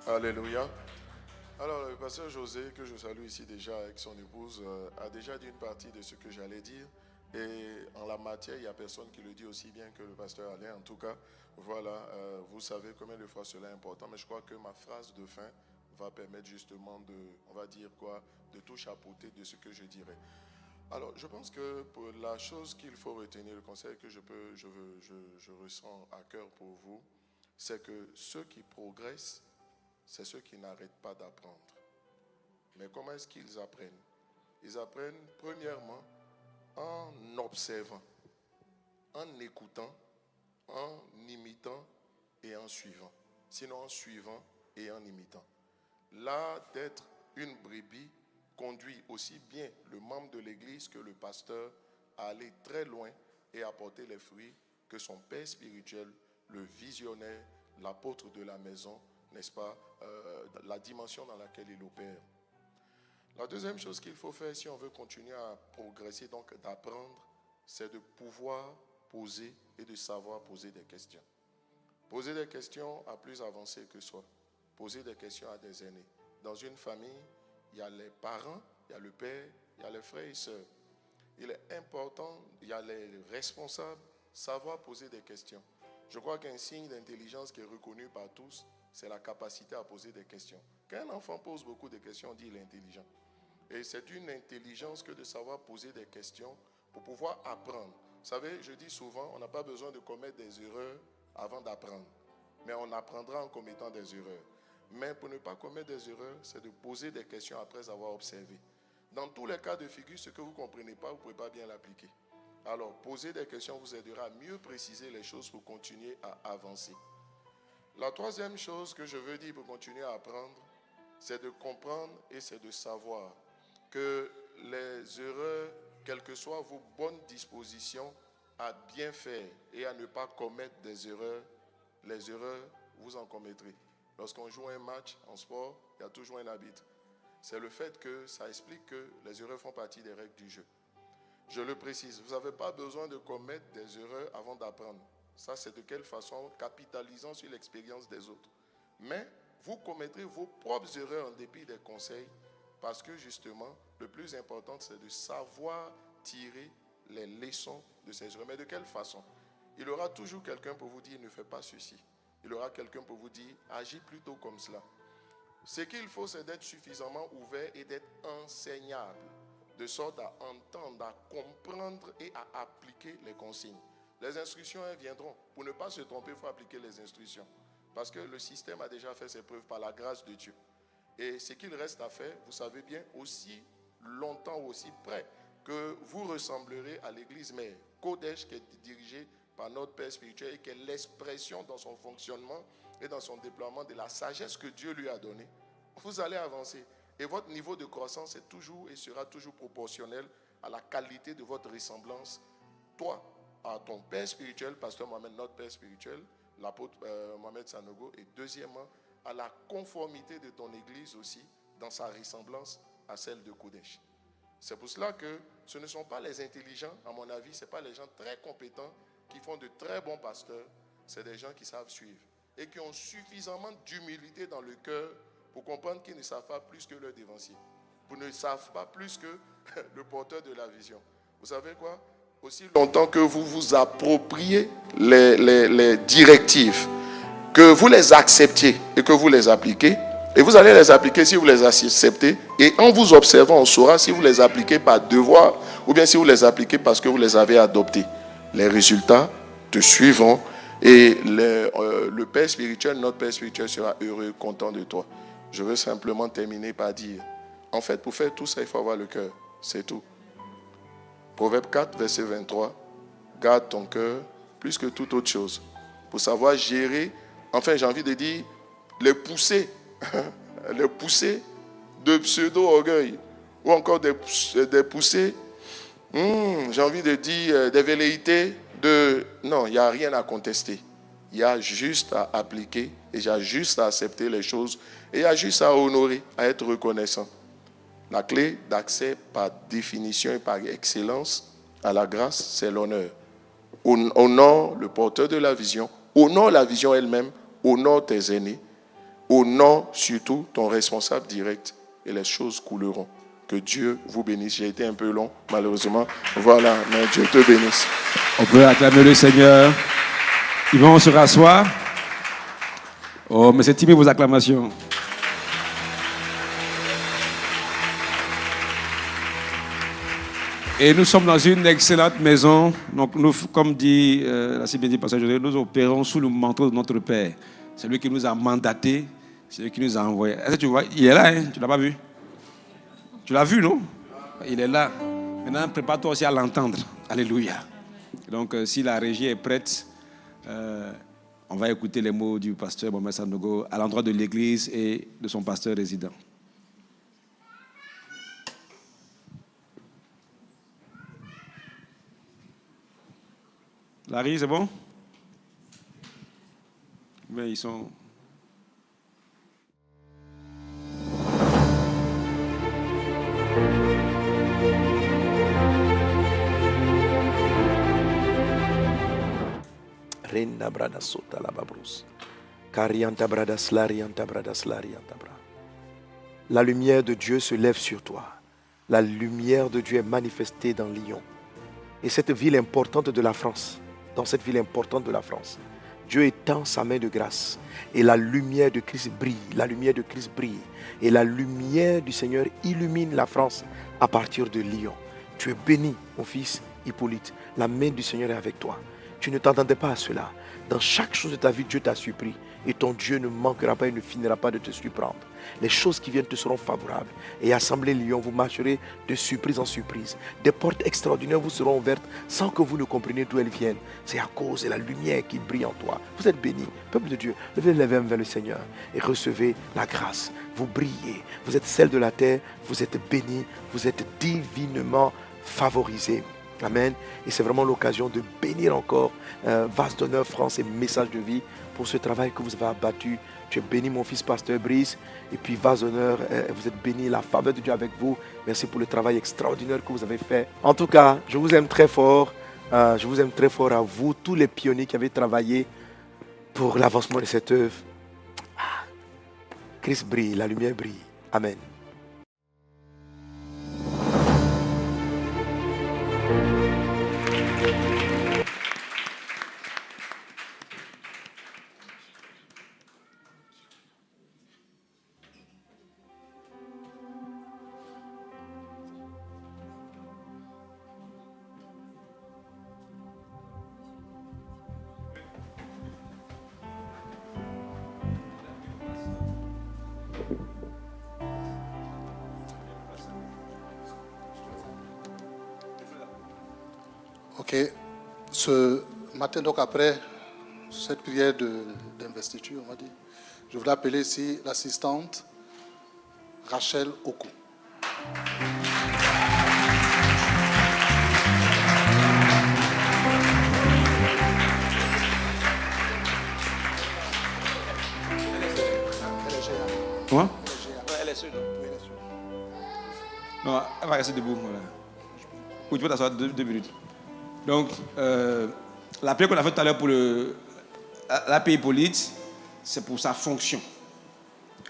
Alléluia. Alors, le pasteur José, que je salue ici déjà avec son épouse, a déjà dit une partie de ce que j'allais dire. Et en la matière, il n'y a personne qui le dit aussi bien que le pasteur Alain. En tout cas, voilà, vous savez combien de fois cela est important. Mais je crois que ma phrase de fin va permettre justement de tout chapeauter de ce que je dirais. Alors, je pense que pour la chose qu'il faut retenir, le conseil que je ressens à cœur pour vous, c'est que ceux qui progressent, c'est ceux qui n'arrêtent pas d'apprendre. Mais comment est-ce qu'ils apprennent? Ils apprennent premièrement en observant, en écoutant, en imitant et en suivant. Sinon en suivant et en imitant. Là, d'être une brebis conduit aussi bien le membre de l'église que le pasteur à aller très loin et apporter les fruits que son père spirituel, le visionnaire, l'apôtre de la maison, n'est-ce pas, la dimension dans laquelle il opère. La deuxième chose qu'il faut faire si on veut continuer à progresser, donc d'apprendre, c'est de pouvoir poser et de savoir poser des questions. Poser des questions à plus avancés que soi. Poser des questions à des aînés. Dans une famille, il y a les parents, il y a le père, il y a les frères et sœurs. Il est important, il y a les responsables, savoir poser des questions. Je crois qu'un signe d'intelligence qui est reconnu par tous, c'est la capacité à poser des questions. Quand un enfant pose beaucoup de questions, on dit qu'il est intelligent. Et c'est une intelligence que de savoir poser des questions pour pouvoir apprendre. Vous savez, je dis souvent, on n'a pas besoin de commettre des erreurs avant d'apprendre. Mais on apprendra en commettant des erreurs. Mais pour ne pas commettre des erreurs, c'est de poser des questions après avoir observé. Dans tous les cas de figure, ce que vous ne comprenez pas, vous ne pouvez pas bien l'appliquer. Alors, poser des questions vous aidera à mieux préciser les choses pour continuer à avancer. La troisième chose que je veux dire pour continuer à apprendre, c'est de comprendre et c'est de savoir que les erreurs, quelles que soient vos bonnes dispositions à bien faire et à ne pas commettre des erreurs, les erreurs, vous en commettrez. Lorsqu'on joue un match en sport, il y a toujours un arbitre. C'est le fait que ça explique que les erreurs font partie des règles du jeu. Je le précise, vous n'avez pas besoin de commettre des erreurs avant d'apprendre. Ça, c'est de quelle façon? Capitalisant sur l'expérience des autres. Mais vous commettrez vos propres erreurs en dépit des conseils parce que justement, le plus important, c'est de savoir tirer les leçons de ces erreurs. Mais de quelle façon? Il y aura toujours quelqu'un pour vous dire ne fais pas ceci. Il y aura quelqu'un pour vous dire agis plutôt comme cela. Ce qu'il faut, c'est d'être suffisamment ouvert et d'être enseignable, de sorte à entendre, à comprendre et à appliquer les consignes. Les instructions viendront. Pour ne pas se tromper, il faut appliquer les instructions. Parce que le système a déjà fait ses preuves par la grâce de Dieu. Et ce qu'il reste à faire, vous savez bien, aussi longtemps, aussi près, que vous ressemblerez à l'église mère, Kodesh, qui est dirigée par notre Père spirituel et qui est l'expression dans son fonctionnement et dans son déploiement de la sagesse que Dieu lui a donnée. Vous allez avancer. Et votre niveau de croissance est toujours et sera toujours proportionnel à la qualité de votre ressemblance. Toi, à ton Père spirituel, Pasteur Mohamed, notre Père spirituel, l'apôtre Mohamed Sanogo, et deuxièmement, à la conformité de ton église aussi, dans sa ressemblance à celle de Kodesh. C'est pour cela que ce ne sont pas les intelligents, à mon avis, ce ne sont pas les gens très compétents qui font de très bons pasteurs, c'est des gens qui savent suivre et qui ont suffisamment d'humilité dans le cœur pour comprendre qu'ils ne savent pas plus que leur dévancier, pour ne savent pas plus que le porteur de la vision. Vous savez quoi? Aussi longtemps que vous vous appropriez les directives, que vous les acceptiez et que vous les appliquez, et vous allez les appliquer si vous les acceptez, et en vous observant, on saura si vous les appliquez par devoir ou bien si vous les appliquez parce que vous les avez adoptés. Les résultats te suivront et le Père spirituel, notre Père spirituel sera heureux, content de toi. Je veux simplement terminer par dire, en fait, pour faire tout ça, il faut avoir le cœur. C'est tout. Proverbe 4, verset 23. Garde ton cœur plus que toute autre chose. Pour savoir gérer, enfin, j'ai envie de dire, les poussées de pseudo-orgueil ou encore des poussées, j'ai envie de dire, des velléités de... Non, il n'y a rien à contester. Il y a juste à appliquer et il y a juste à accepter les choses et il y a juste à honorer, à être reconnaissant. La clé d'accès par définition et par excellence à la grâce, c'est l'honneur. Honore le porteur de la vision, honore la vision elle-même, honore tes aînés, honore surtout ton responsable direct et les choses couleront. Que Dieu vous bénisse. J'ai été un peu long, malheureusement. Voilà, mais Dieu te bénisse. On peut acclamer le Seigneur. Ils vont se rasseoir. Oh, mais c'est timide vos acclamations. Et nous sommes dans une excellente maison. Donc, nous, comme dit la si bien dit Pasteur José, nous opérons sous le manteau de notre Père. C'est lui qui nous a mandatés, c'est lui qui nous a envoyés. Est-ce que tu vois? Il est là, hein? Tu ne l'as pas vu? Tu l'as vu, non? Il est là. Maintenant, prépare-toi aussi à l'entendre. Alléluia. Donc, si la régie est prête, on va écouter les mots du pasteur Mohamed Sanogo à l'endroit de l'église et de son pasteur résident. Larry, c'est bon? Mais ils sont... Renda brada sota la babrous. Karianta brada slarianta brada slarianta bra. La lumière de Dieu se lève sur toi. La lumière de Dieu est manifestée dans Lyon. Et cette ville importante de la France, dans cette ville importante de la France, Dieu étend sa main de grâce. Et la lumière de Christ brille. La lumière de Christ brille. Et la lumière du Seigneur illumine la France à partir de Lyon. Tu es béni, mon fils Hippolyte. La main du Seigneur est avec toi. Tu ne t'attendais pas à cela. Dans chaque chose de ta vie, Dieu t'a surpris. Et ton Dieu ne manquera pas et ne finira pas de te surprendre. Les choses qui viennent te seront favorables. Et Assemblée Lyon, vous marcherez de surprise en surprise. Des portes extraordinaires vous seront ouvertes sans que vous ne compreniez d'où elles viennent. C'est à cause de la lumière qui brille en toi. Vous êtes bénis. Peuple de Dieu, levez les mains vers le Seigneur et recevez la grâce. Vous brillez. Vous êtes celle de la terre. Vous êtes bénis. Vous êtes divinement favorisés. Amen. Et c'est vraiment l'occasion de bénir encore Vase d'honneur France et Message de vie pour ce travail que vous avez abattu. Tu es béni, mon fils pasteur Brice. Et puis Vase d'honneur, vous êtes béni, la faveur de Dieu avec vous. Merci pour le travail extraordinaire que vous avez fait. En tout cas, je vous aime très fort. Je vous aime très fort à vous, tous les pionniers qui avaient travaillé pour l'avancement de cette œuvre. Christ brille, la lumière brille. Amen. Ok, ce matin, donc après cette prière d'investiture, on va dire, je voulais appeler ici l'assistante Rachel Oku. Quoi? Elle est seule. Non, elle va rester debout. Voilà. Ou tu peux t'asseoir 2 minutes. Donc, la prière qu'on a faite tout à l'heure pour l'AP Hippolyte, c'est pour sa fonction.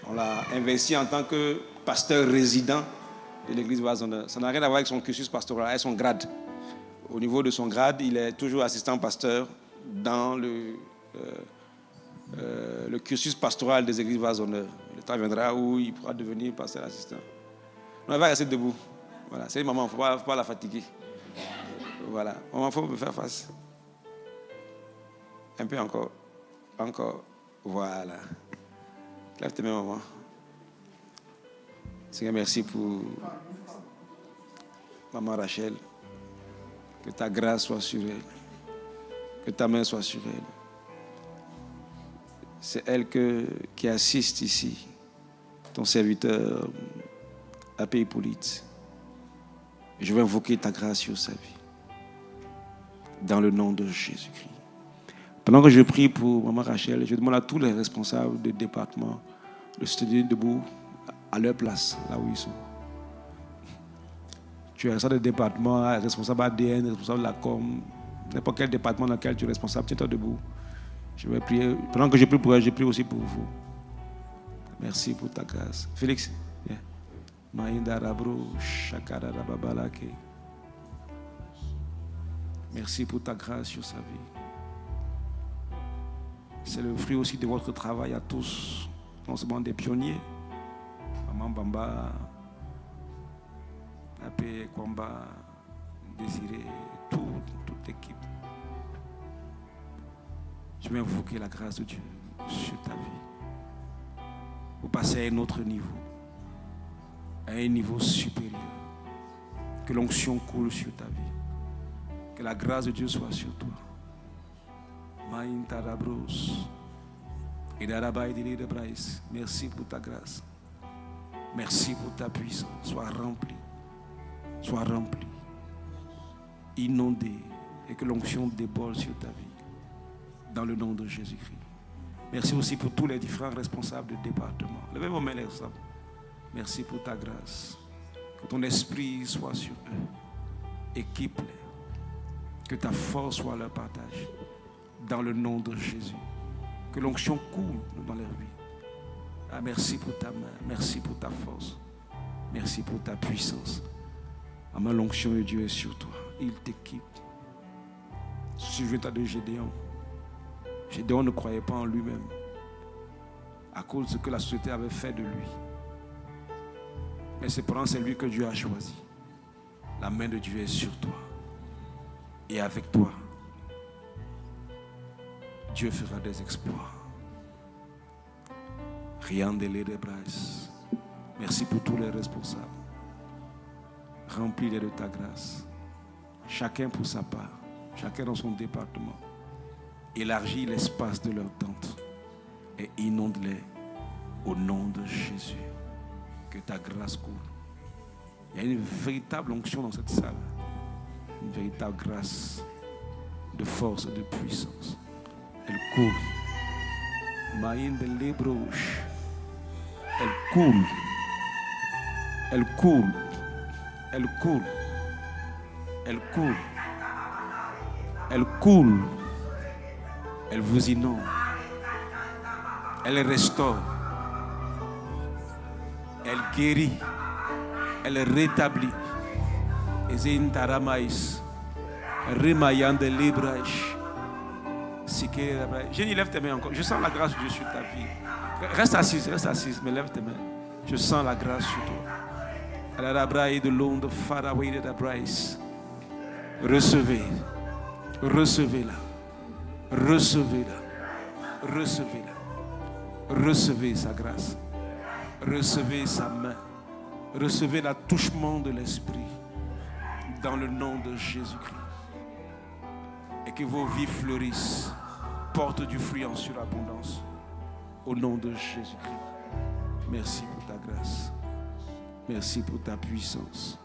On l'a investi en tant que pasteur résident de l'église Vase d'honneur. Ça n'a rien à voir avec son cursus pastoral, avec son grade. Au niveau de son grade, il est toujours assistant pasteur dans le cursus pastoral des églises Vase d'honneur. Le temps viendra où il pourra devenir pasteur assistant. On va rester debout. Voilà, c'est une maman, il ne faut pas la fatiguer. Voilà, il faut me faire face. Un peu encore. Encore. Voilà. Lève tes mains, maman. Seigneur, merci pour maman Rachel. Que ta grâce soit sur elle. Que ta main soit sur elle. C'est elle qui assiste ici. Ton serviteur, AP Hippolyte. Je vais invoquer ta grâce sur sa vie. Dans le nom de Jésus-Christ. Pendant que je prie pour maman Rachel, je demande à tous les responsables des départements de se tenir debout à leur place, là où ils sont. Tu es responsable des départements, responsable ADN, responsable de la com, n'importe quel département dans lequel tu es responsable, tiens-toi debout. Je vais prier. Pendant que je prie pour elle, je prie aussi pour vous. Merci pour ta grâce. Félix, viens. Merci pour ta grâce sur sa vie. C'est le fruit aussi de votre travail à tous, non seulement des pionniers, Maman Bamba, Apé Kwamba, Désiré, toute l'équipe. Je vais invoquer la grâce de Dieu sur ta vie. Vous passez à un autre niveau, à un niveau supérieur. Que l'onction coule sur ta vie. Que la grâce de Dieu soit sur toi. Merci pour ta grâce. Merci pour ta puissance. Sois rempli. Sois rempli. Inondé. Et que l'onction déborde sur ta vie. Dans le nom de Jésus-Christ. Merci aussi pour tous les différents responsables de département. Levez vos mains les responsables. Merci pour ta grâce. Que ton esprit soit sur eux. Équipe-les. Que ta force soit leur partage. Dans le nom de Jésus. Que l'onction coule dans leur vie. Ah, merci pour ta main. Merci pour ta force. Merci pour ta puissance. Amen, l'onction de Dieu est sur toi. Il t'équipe. Souviens-toi de Gédéon. Gédéon ne croyait pas en lui-même. À cause de ce que la société avait fait de lui. Mais cependant, c'est lui que Dieu a choisi. La main de Dieu est sur toi. Et avec toi. Dieu fera des exploits. Rien de les bras. Merci pour tous les responsables. Remplis-les de ta grâce. Chacun pour sa part. Chacun dans son département. Élargis l'espace de leur tente. Et inonde-les au nom de Jésus. Que ta grâce coule. Il y a une véritable onction dans cette salle. Une véritable grâce de force et de puissance. Elle coule. Maïn de l'ébrouche. Elle coule. Elle coule. Elle coule. Elle coule. Elle coule. Elle vous inonde. Elle restaure. Elle guérit. Elle rétablit. Ezin taramais. Remayan de librage. J'ai dit, lève tes mains encore. Je sens la grâce de Dieu sur ta vie. Reste assise, mais lève tes mains. Je sens la grâce sur toi. Recevez, recevez-la, recevez-la, recevez-la, recevez sa grâce, recevez sa main, recevez l'attouchement de l'Esprit dans le nom de Jésus-Christ. Et que vos vies fleurissent, portent du fruit en surabondance au nom de Jésus-Christ. Merci pour ta grâce. Merci pour ta puissance.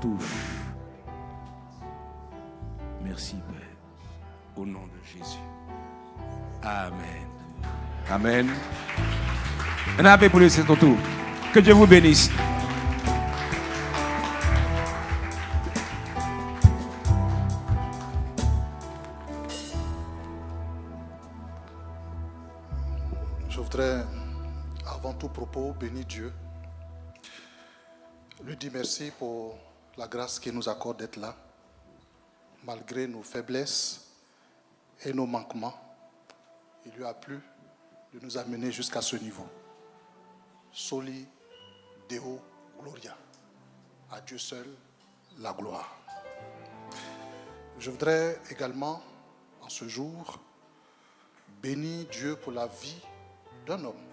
Touche. Merci, Père. Au nom de Jésus. Amen. Amen. Un appel pour le Saint-Autour. Que Dieu vous bénisse. Je voudrais, avant tout propos, bénir Dieu. Lui dire merci pour la grâce qu'il nous accorde d'être là, malgré nos faiblesses et nos manquements. Il lui a plu de nous amener jusqu'à ce niveau. Soli Deo Gloria. À Dieu seul la gloire. Je voudrais également, en ce jour, bénir Dieu pour la vie d'un homme.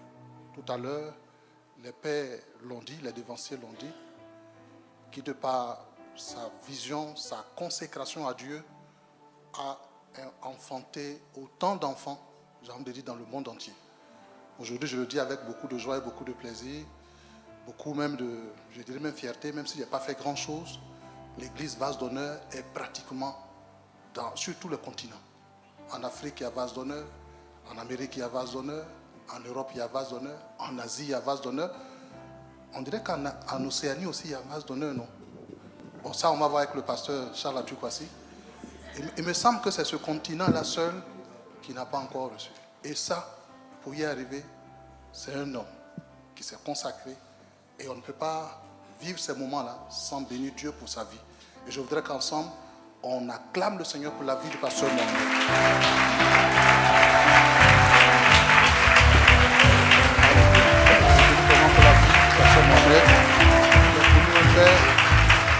Tout à l'heure, les pères l'ont dit, les dévanciers l'ont dit, qui de par sa vision, sa consécration à Dieu, a enfanté autant d'enfants, j'ai envie de dire, dans le monde entier. Aujourd'hui, je le dis avec beaucoup de joie et beaucoup de plaisir, beaucoup même de, je dirais même fierté, même s'il n'a pas fait grand-chose, l'église Vase d'honneur est pratiquement sur tous les continents. En Afrique, il y a Vase d'honneur, en Amérique, il y a Vase d'honneur, en Europe, il y a Vase d'honneur, en Asie, il y a Vase d'honneur. On dirait qu'en Océanie aussi, il y a Vase d'honneur, non? Bon, ça, on va voir avec le pasteur Charles Atukwasi. Il me semble que c'est ce continent-là seul qui n'a pas encore reçu. Et ça, pour y arriver, c'est un homme qui s'est consacré. Et on ne peut pas vivre ces moments-là sans bénir Dieu pour sa vie. Et je voudrais qu'ensemble, on acclame le Seigneur pour la vie du pasteur Mohamed.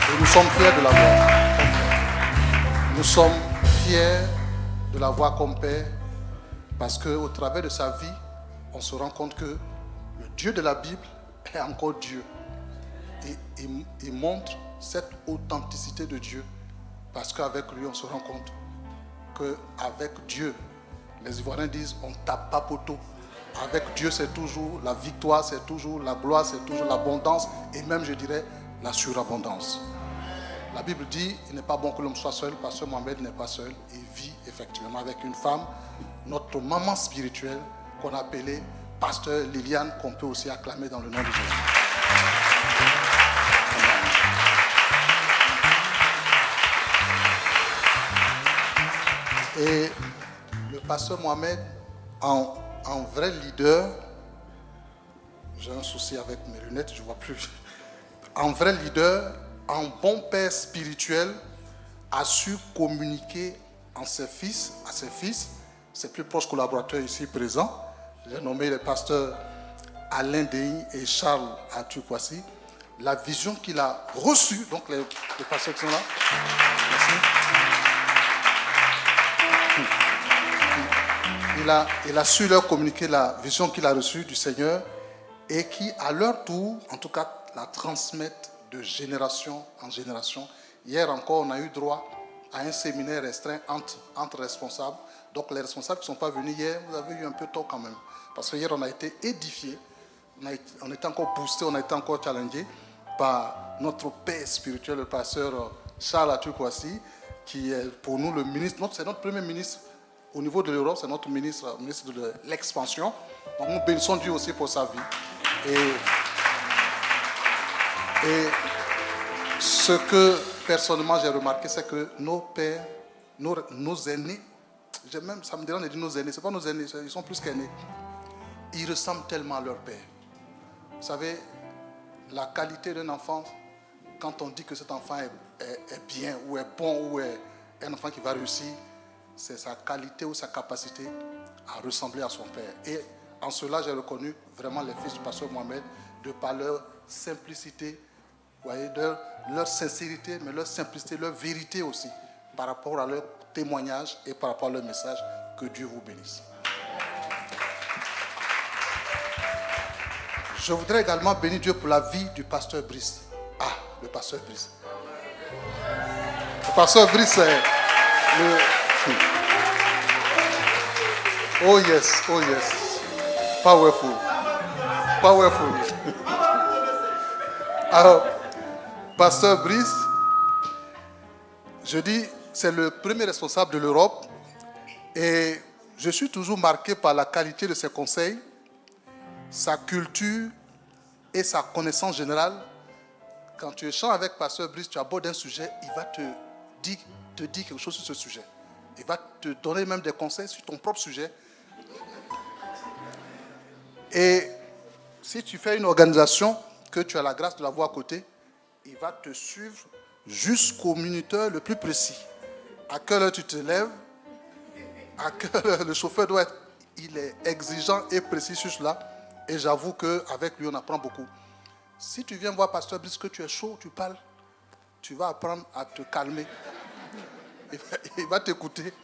Et nous sommes fiers de l'avoir. Nous sommes fiers de l'avoir comme Père parce qu'au travers de sa vie, on se rend compte que le Dieu de la Bible est encore Dieu. Et il montre cette authenticité de Dieu parce qu'avec lui, on se rend compte qu'avec Dieu, les Ivoiriens disent on tape pas poteau. Avec Dieu, c'est toujours la victoire, c'est toujours la gloire, c'est toujours l'abondance et même, je dirais, la surabondance. La Bible dit, il n'est pas bon que l'homme soit seul, parce que Mohamed n'est pas seul. Il vit effectivement avec une femme, notre maman spirituelle, qu'on appelait pasteur Liliane, qu'on peut aussi acclamer dans le nom de Jésus. Et le pasteur Mohamed, en vrai leader, j'ai un souci avec mes lunettes, je ne vois plus. En vrai leader, en bon père spirituel, a su communiquer à ses fils, ses plus proches collaborateurs ici présents. J'ai nommé les pasteurs Alain Dehi et Charles Atukwasi. La vision qu'il a reçue, donc les pasteurs qui sont là. Merci. il a su leur communiquer la vision qu'il a reçue du Seigneur et qui, à leur tour, en tout cas, la transmettent de génération en génération. Hier encore, on a eu droit à un séminaire restreint entre responsables. Donc les responsables qui ne sont pas venus hier, vous avez eu un peu tort quand même. Parce que hier, on a été édifiés, on était encore boostés, on a été encore challengés par notre père spirituel, le pasteur Charles Atukwasi, qui est pour nous le ministre, c'est notre premier ministre au niveau de l'Europe, c'est notre ministre de l'expansion. Donc nous bénissons Dieu aussi pour sa vie. Et ce que personnellement j'ai remarqué, c'est que nos pères, nos aînés, ça me dérange de dire nos aînés, ce n'est pas nos aînés, ils sont plus qu'aînés. Ils ressemblent tellement à leur père. Vous savez, la qualité d'un enfant, quand on dit que cet enfant est bien, ou est bon, ou est un enfant qui va réussir, c'est sa qualité ou sa capacité à ressembler à son père. Et en cela, j'ai reconnu vraiment les fils du pasteur Mohamed, de par leur simplicité, vous voyez, leur sincérité, mais leur simplicité, leur vérité aussi, par rapport à leur témoignage et par rapport à leur message. Que Dieu vous bénisse. Je voudrais également bénir Dieu pour la vie du pasteur Brice. Ah, le pasteur Brice. Le pasteur Brice, c'est le... Oh yes, oh yes. Powerful. Powerful. Alors, pasteur Brice, je dis, c'est le premier responsable de l'Europe et je suis toujours marqué par la qualité de ses conseils, sa culture et sa connaissance générale. Quand tu échanges avec pasteur Brice, tu abordes un sujet, il va te dire quelque chose sur ce sujet. Il va te donner même des conseils sur ton propre sujet. Et si tu fais une organisation, que tu as la grâce de la voir à côté, il va te suivre jusqu'au minuteur le plus précis. À quelle heure tu te lèves, à quelle heure le chauffeur doit être. Il est exigeant et précis sur cela. Et j'avoue qu'avec lui, on apprend beaucoup. Si tu viens voir pasteur Brice, que tu es chaud, tu parles, tu vas apprendre à te calmer. Il va t'écouter.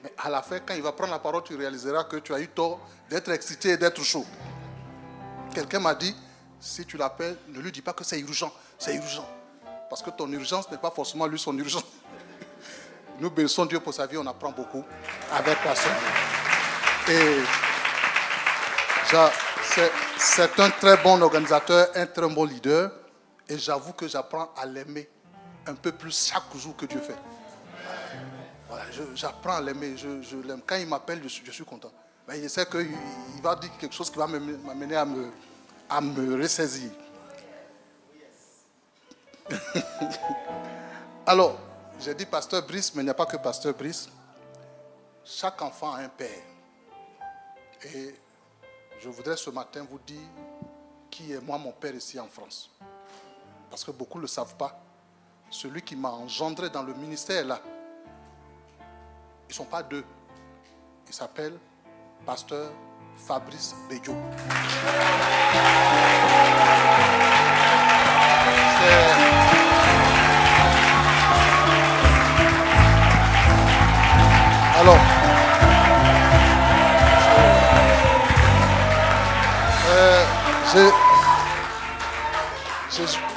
Mais à la fin, quand il va prendre la parole, tu réaliseras que tu as eu tort d'être excité et d'être chaud. Quelqu'un m'a dit, si tu l'appelles, ne lui dis pas que c'est urgent. C'est urgent. Parce que ton urgence n'est pas forcément lui son urgence. Nous bénissons Dieu pour sa vie, on apprend beaucoup avec pasteur. Et c'est un très bon organisateur, un très bon leader. Et j'avoue que j'apprends à l'aimer un peu plus chaque jour que Dieu fait. Voilà, j'apprends à l'aimer, je l'aime. Quand il m'appelle, je suis content. Mais je sais qu'il va dire quelque chose qui va m'amener à me ressaisir. Alors, j'ai dit pasteur Brice, mais il n'y a pas que pasteur Brice. Chaque enfant a un père. Et je voudrais ce matin vous dire qui est moi mon père ici en France. Parce que beaucoup ne le savent pas. Celui qui m'a engendré dans le ministère là, ils ne sont pas deux. Il s'appelle pasteur Fabrice Bédio. Alors,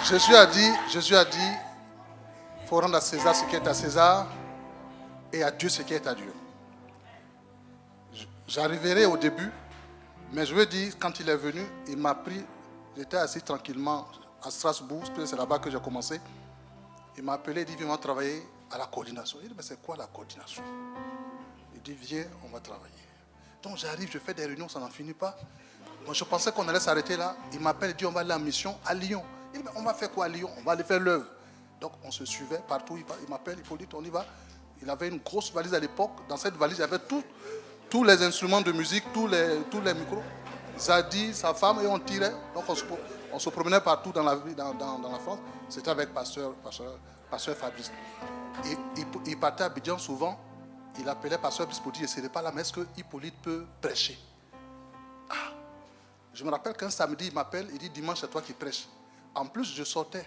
Jésus a dit, il faut rendre à César ce qui est à César et à Dieu ce qui est à Dieu. J'arriverai au début, mais je veux dire, quand il est venu, il m'a pris, j'étais assis tranquillement à Strasbourg, c'est là-bas que j'ai commencé. Il m'a appelé, il dit, viens travailler à la coordination. Il dit, mais c'est quoi la coordination? Il dit, viens, on va travailler. Donc j'arrive, je fais des réunions, ça n'en finit pas. Moi, je pensais qu'on allait s'arrêter là. Il m'appelle, il dit, on va aller en mission à Lyon. Il dit, mais on va faire quoi à Lyon? On va aller faire l'œuvre. Donc on se suivait partout. Il m'appelle, il faut dire, on y va. Il avait une grosse valise à l'époque. Dans cette valise, il y avait tous les instruments de musique, tous les micros. Zadi, sa femme, et on tirait. Donc on se promenait partout dans la ville, dans la France. C'était avec pasteur Fabrice. Il partait à Abidjan souvent. Il appelait pasteur Fabrice pour dire, ce n'est pas là, mais est-ce que Hippolyte peut prêcher? Ah, je me rappelle qu'un samedi, il m'appelle, il dit, dimanche, c'est toi qui prêches. En plus, je sortais.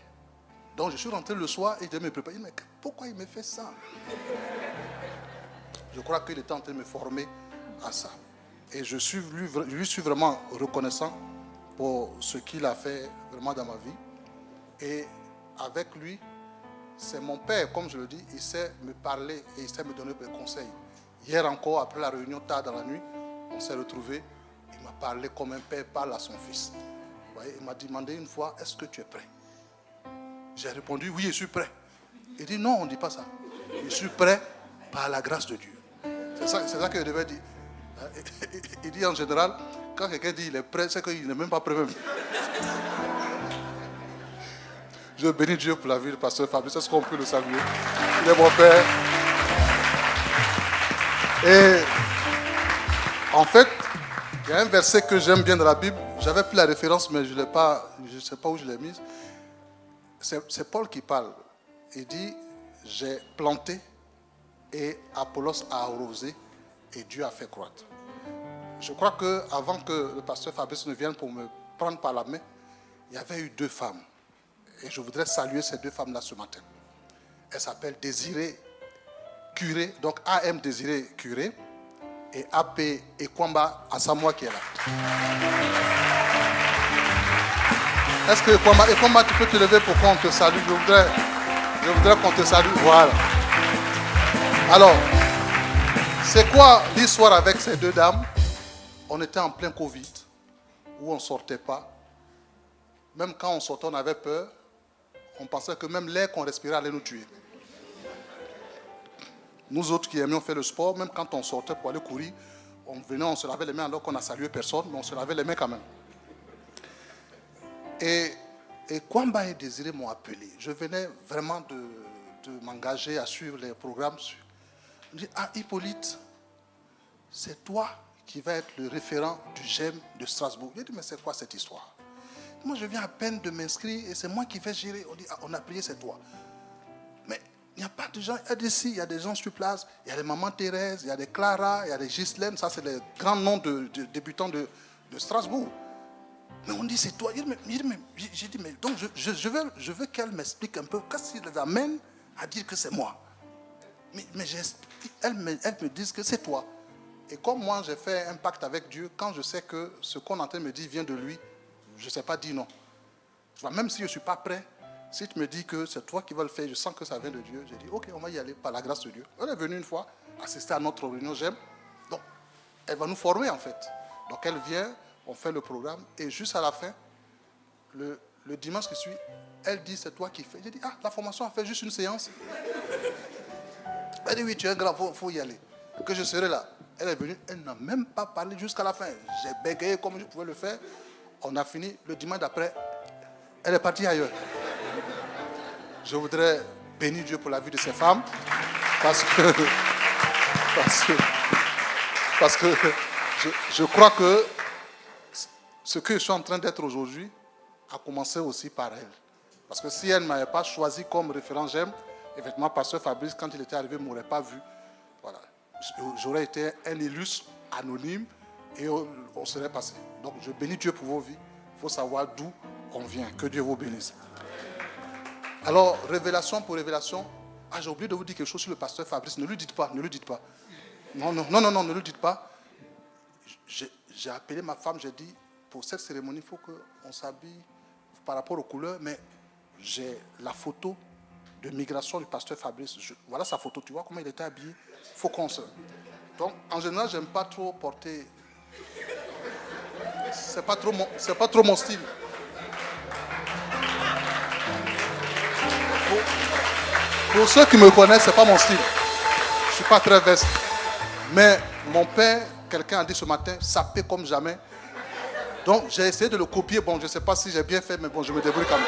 Donc je suis rentré le soir et je me préparer. Mais pourquoi il me fait ça? Je crois qu'il était en train de me former à ça. Et je lui suis vraiment reconnaissant pour ce qu'il a fait vraiment dans ma vie. Et avec lui, c'est mon père, comme je le dis, il sait me parler et il sait me donner des conseils. Hier encore, après la réunion tard dans la nuit, on s'est retrouvés. Il m'a parlé comme un père parle à son fils. Vous voyez, il m'a demandé une fois, est-ce que tu es prêt? J'ai répondu, oui, je suis prêt. Il dit, non, on ne dit pas ça. Je suis prêt par la grâce de Dieu. C'est ça que je devais dire. Il dit en général, quand quelqu'un dit il est prêt, c'est qu'il n'est même pas prêt même. Je bénis Dieu pour la vie du pasteur Fabrice. Est-ce qu'on peut le saluer? Il est mon père. Et en fait, il y a un verset que j'aime bien dans la Bible. J'avais pris la référence, mais je ne sais pas où je l'ai mise. C'est Paul qui parle. Il dit, j'ai planté et Apollos a arrosé et Dieu a fait croître. Je crois qu'avant que le pasteur Fabrice ne vienne pour me prendre par la main, il y avait eu 2 femmes. Et je voudrais saluer ces 2 femmes-là ce matin. Elles s'appellent Désiré Curé, donc AM Désiré Curé, et AP Ekwamba Asamoah qui est là. Est-ce que Ekwamba, tu peux te lever pour qu'on te salue? Je voudrais qu'on te salue. Voilà. Alors, c'est quoi l'histoire avec ces 2 dames? On était en plein Covid, où on ne sortait pas. Même quand on sortait, on avait peur. On pensait que même l'air qu'on respirait allait nous tuer. Nous autres qui aimions faire le sport, même quand on sortait pour aller courir, on venait, on se lavait les mains alors qu'on n'a salué personne, mais on se lavait les mains quand même. Et Kwamba et Désiré m'ont appelé. Je venais vraiment de m'engager à suivre les programmes. Je dis, ah Hippolyte, c'est toi qui vas être le référent du GEM de Strasbourg. J'ai dit, mais c'est quoi cette histoire? Moi, je viens à peine de m'inscrire et c'est moi qui vais gérer. On dit, ah, on a prié, c'est toi. Mais il n'y a pas de gens. Il y a des gens sur place. Il y a des mamans Thérèse, il y a des Clara, il y a des Ghislaine. Ça, c'est les grands noms de débutants de Strasbourg. Mais on dit, c'est toi. J'ai dit, mais donc je veux qu'elle m'explique un peu. Qu'est-ce qui les amène à dire que c'est moi? Mais elles me disent que c'est toi. Et comme moi, j'ai fait un pacte avec Dieu, quand je sais que ce qu'on est en train de me dire vient de lui, je ne sais pas dire non. Même si je ne suis pas prêt, si tu me dis que c'est toi qui vas le faire, je sens que ça vient de Dieu, j'ai dit, ok, on va y aller par la grâce de Dieu. Elle est venue une fois assister à notre réunion GEM. Donc, elle va nous former en fait. Donc, elle vient, on fait le programme, et juste à la fin, le dimanche qui suit, elle dit, c'est toi qui fais. J'ai dit, ah, la formation a fait juste une séance. Elle dit, oui, tu es grand, il faut y aller. Que je serai là. Elle est venue, elle n'a même pas parlé jusqu'à la fin. J'ai bégayé comme je pouvais le faire. On a fini. Le dimanche d'après, elle est partie ailleurs. Je voudrais bénir Dieu pour la vie de ces femmes. Parce que je crois que ce que je suis en train d'être aujourd'hui a commencé aussi par elle. Parce que si elle ne m'avait pas choisi comme référent GEM, effectivement, pasteur Fabrice, quand il était arrivé, ne m'aurait pas vu. Voilà. J'aurais été un illustre, anonyme, et on serait passé. Donc, je bénis Dieu pour vos vies. Il faut savoir d'où on vient. Que Dieu vous bénisse. Alors, révélation pour révélation. Ah, j'ai oublié de vous dire quelque chose sur le pasteur Fabrice. Ne lui dites pas, ne lui dites pas. Non, ne lui dites pas. J'ai appelé ma femme, j'ai dit, pour cette cérémonie, il faut qu'on s'habille par rapport aux couleurs, mais j'ai la photo de migration du pasteur Fabrice. Voilà sa photo, tu vois comment il était habillé. Il faut qu'on se... Donc, en général, je n'aime pas trop porter... C'est pas trop mon style. Pour ceux qui me connaissent, ce n'est pas mon style. Je ne suis pas très veste. Mais mon père, quelqu'un a dit ce matin, sapé comme jamais. Donc, j'ai essayé de le copier. Bon, je ne sais pas si j'ai bien fait, mais bon, je me débrouille quand même.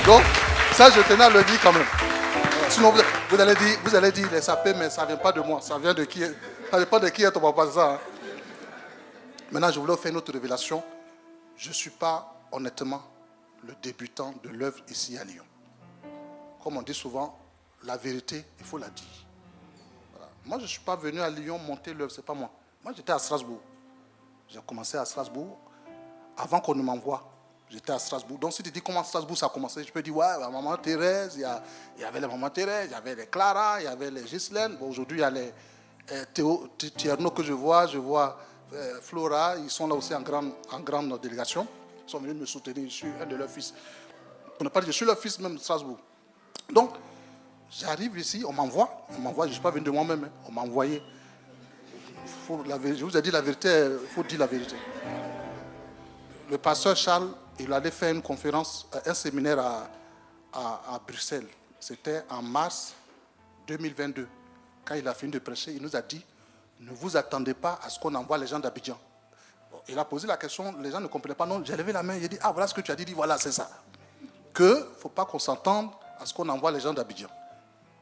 Donc, ça, je tenais à le dire quand même. Sinon, vous allez dire, il est sapé, mais ça ne vient pas de moi. Ça vient de qui? Ça dépend de qui est ton papa, ça. Hein. Maintenant, je voulais vous faire une autre révélation. Je ne suis pas, honnêtement, le débutant de l'œuvre ici à Lyon. Comme on dit souvent, la vérité, il faut la dire. Voilà. Moi, je ne suis pas venu à Lyon monter l'œuvre, ce n'est pas moi. Moi, j'étais à Strasbourg. J'ai commencé à Strasbourg avant qu'on ne m'envoie. J'étais à Strasbourg. Donc, si tu dis comment Strasbourg ça a commencé, je peux dire, ouais, la maman Thérèse, il y avait les mamans Thérèse, il y avait les Clara, il y avait les Ghislaine. Bon, aujourd'hui, il y a Tierno que je vois Flora, ils sont là aussi en grande délégation. Ils sont venus me soutenir, je suis un de leurs fils. Pour ne pas dire, je suis leur fils même de Strasbourg. Donc, j'arrive ici, on m'envoie, je ne suis pas venu de moi-même, hein, on m'a envoyé. Je vous ai dit la vérité, il faut dire la vérité. Le pasteur Charles, il allait faire une conférence, un séminaire à Bruxelles. C'était en mars 2022. Quand il a fini de prêcher, il nous a dit, ne vous attendez pas à ce qu'on envoie les gens d'Abidjan. Il a posé la question, les gens ne comprenaient pas. Non, j'ai levé la main, j'ai dit, ah voilà ce que tu as dit, voilà, c'est ça. Il ne faut pas qu'on s'entende à ce qu'on envoie les gens d'Abidjan.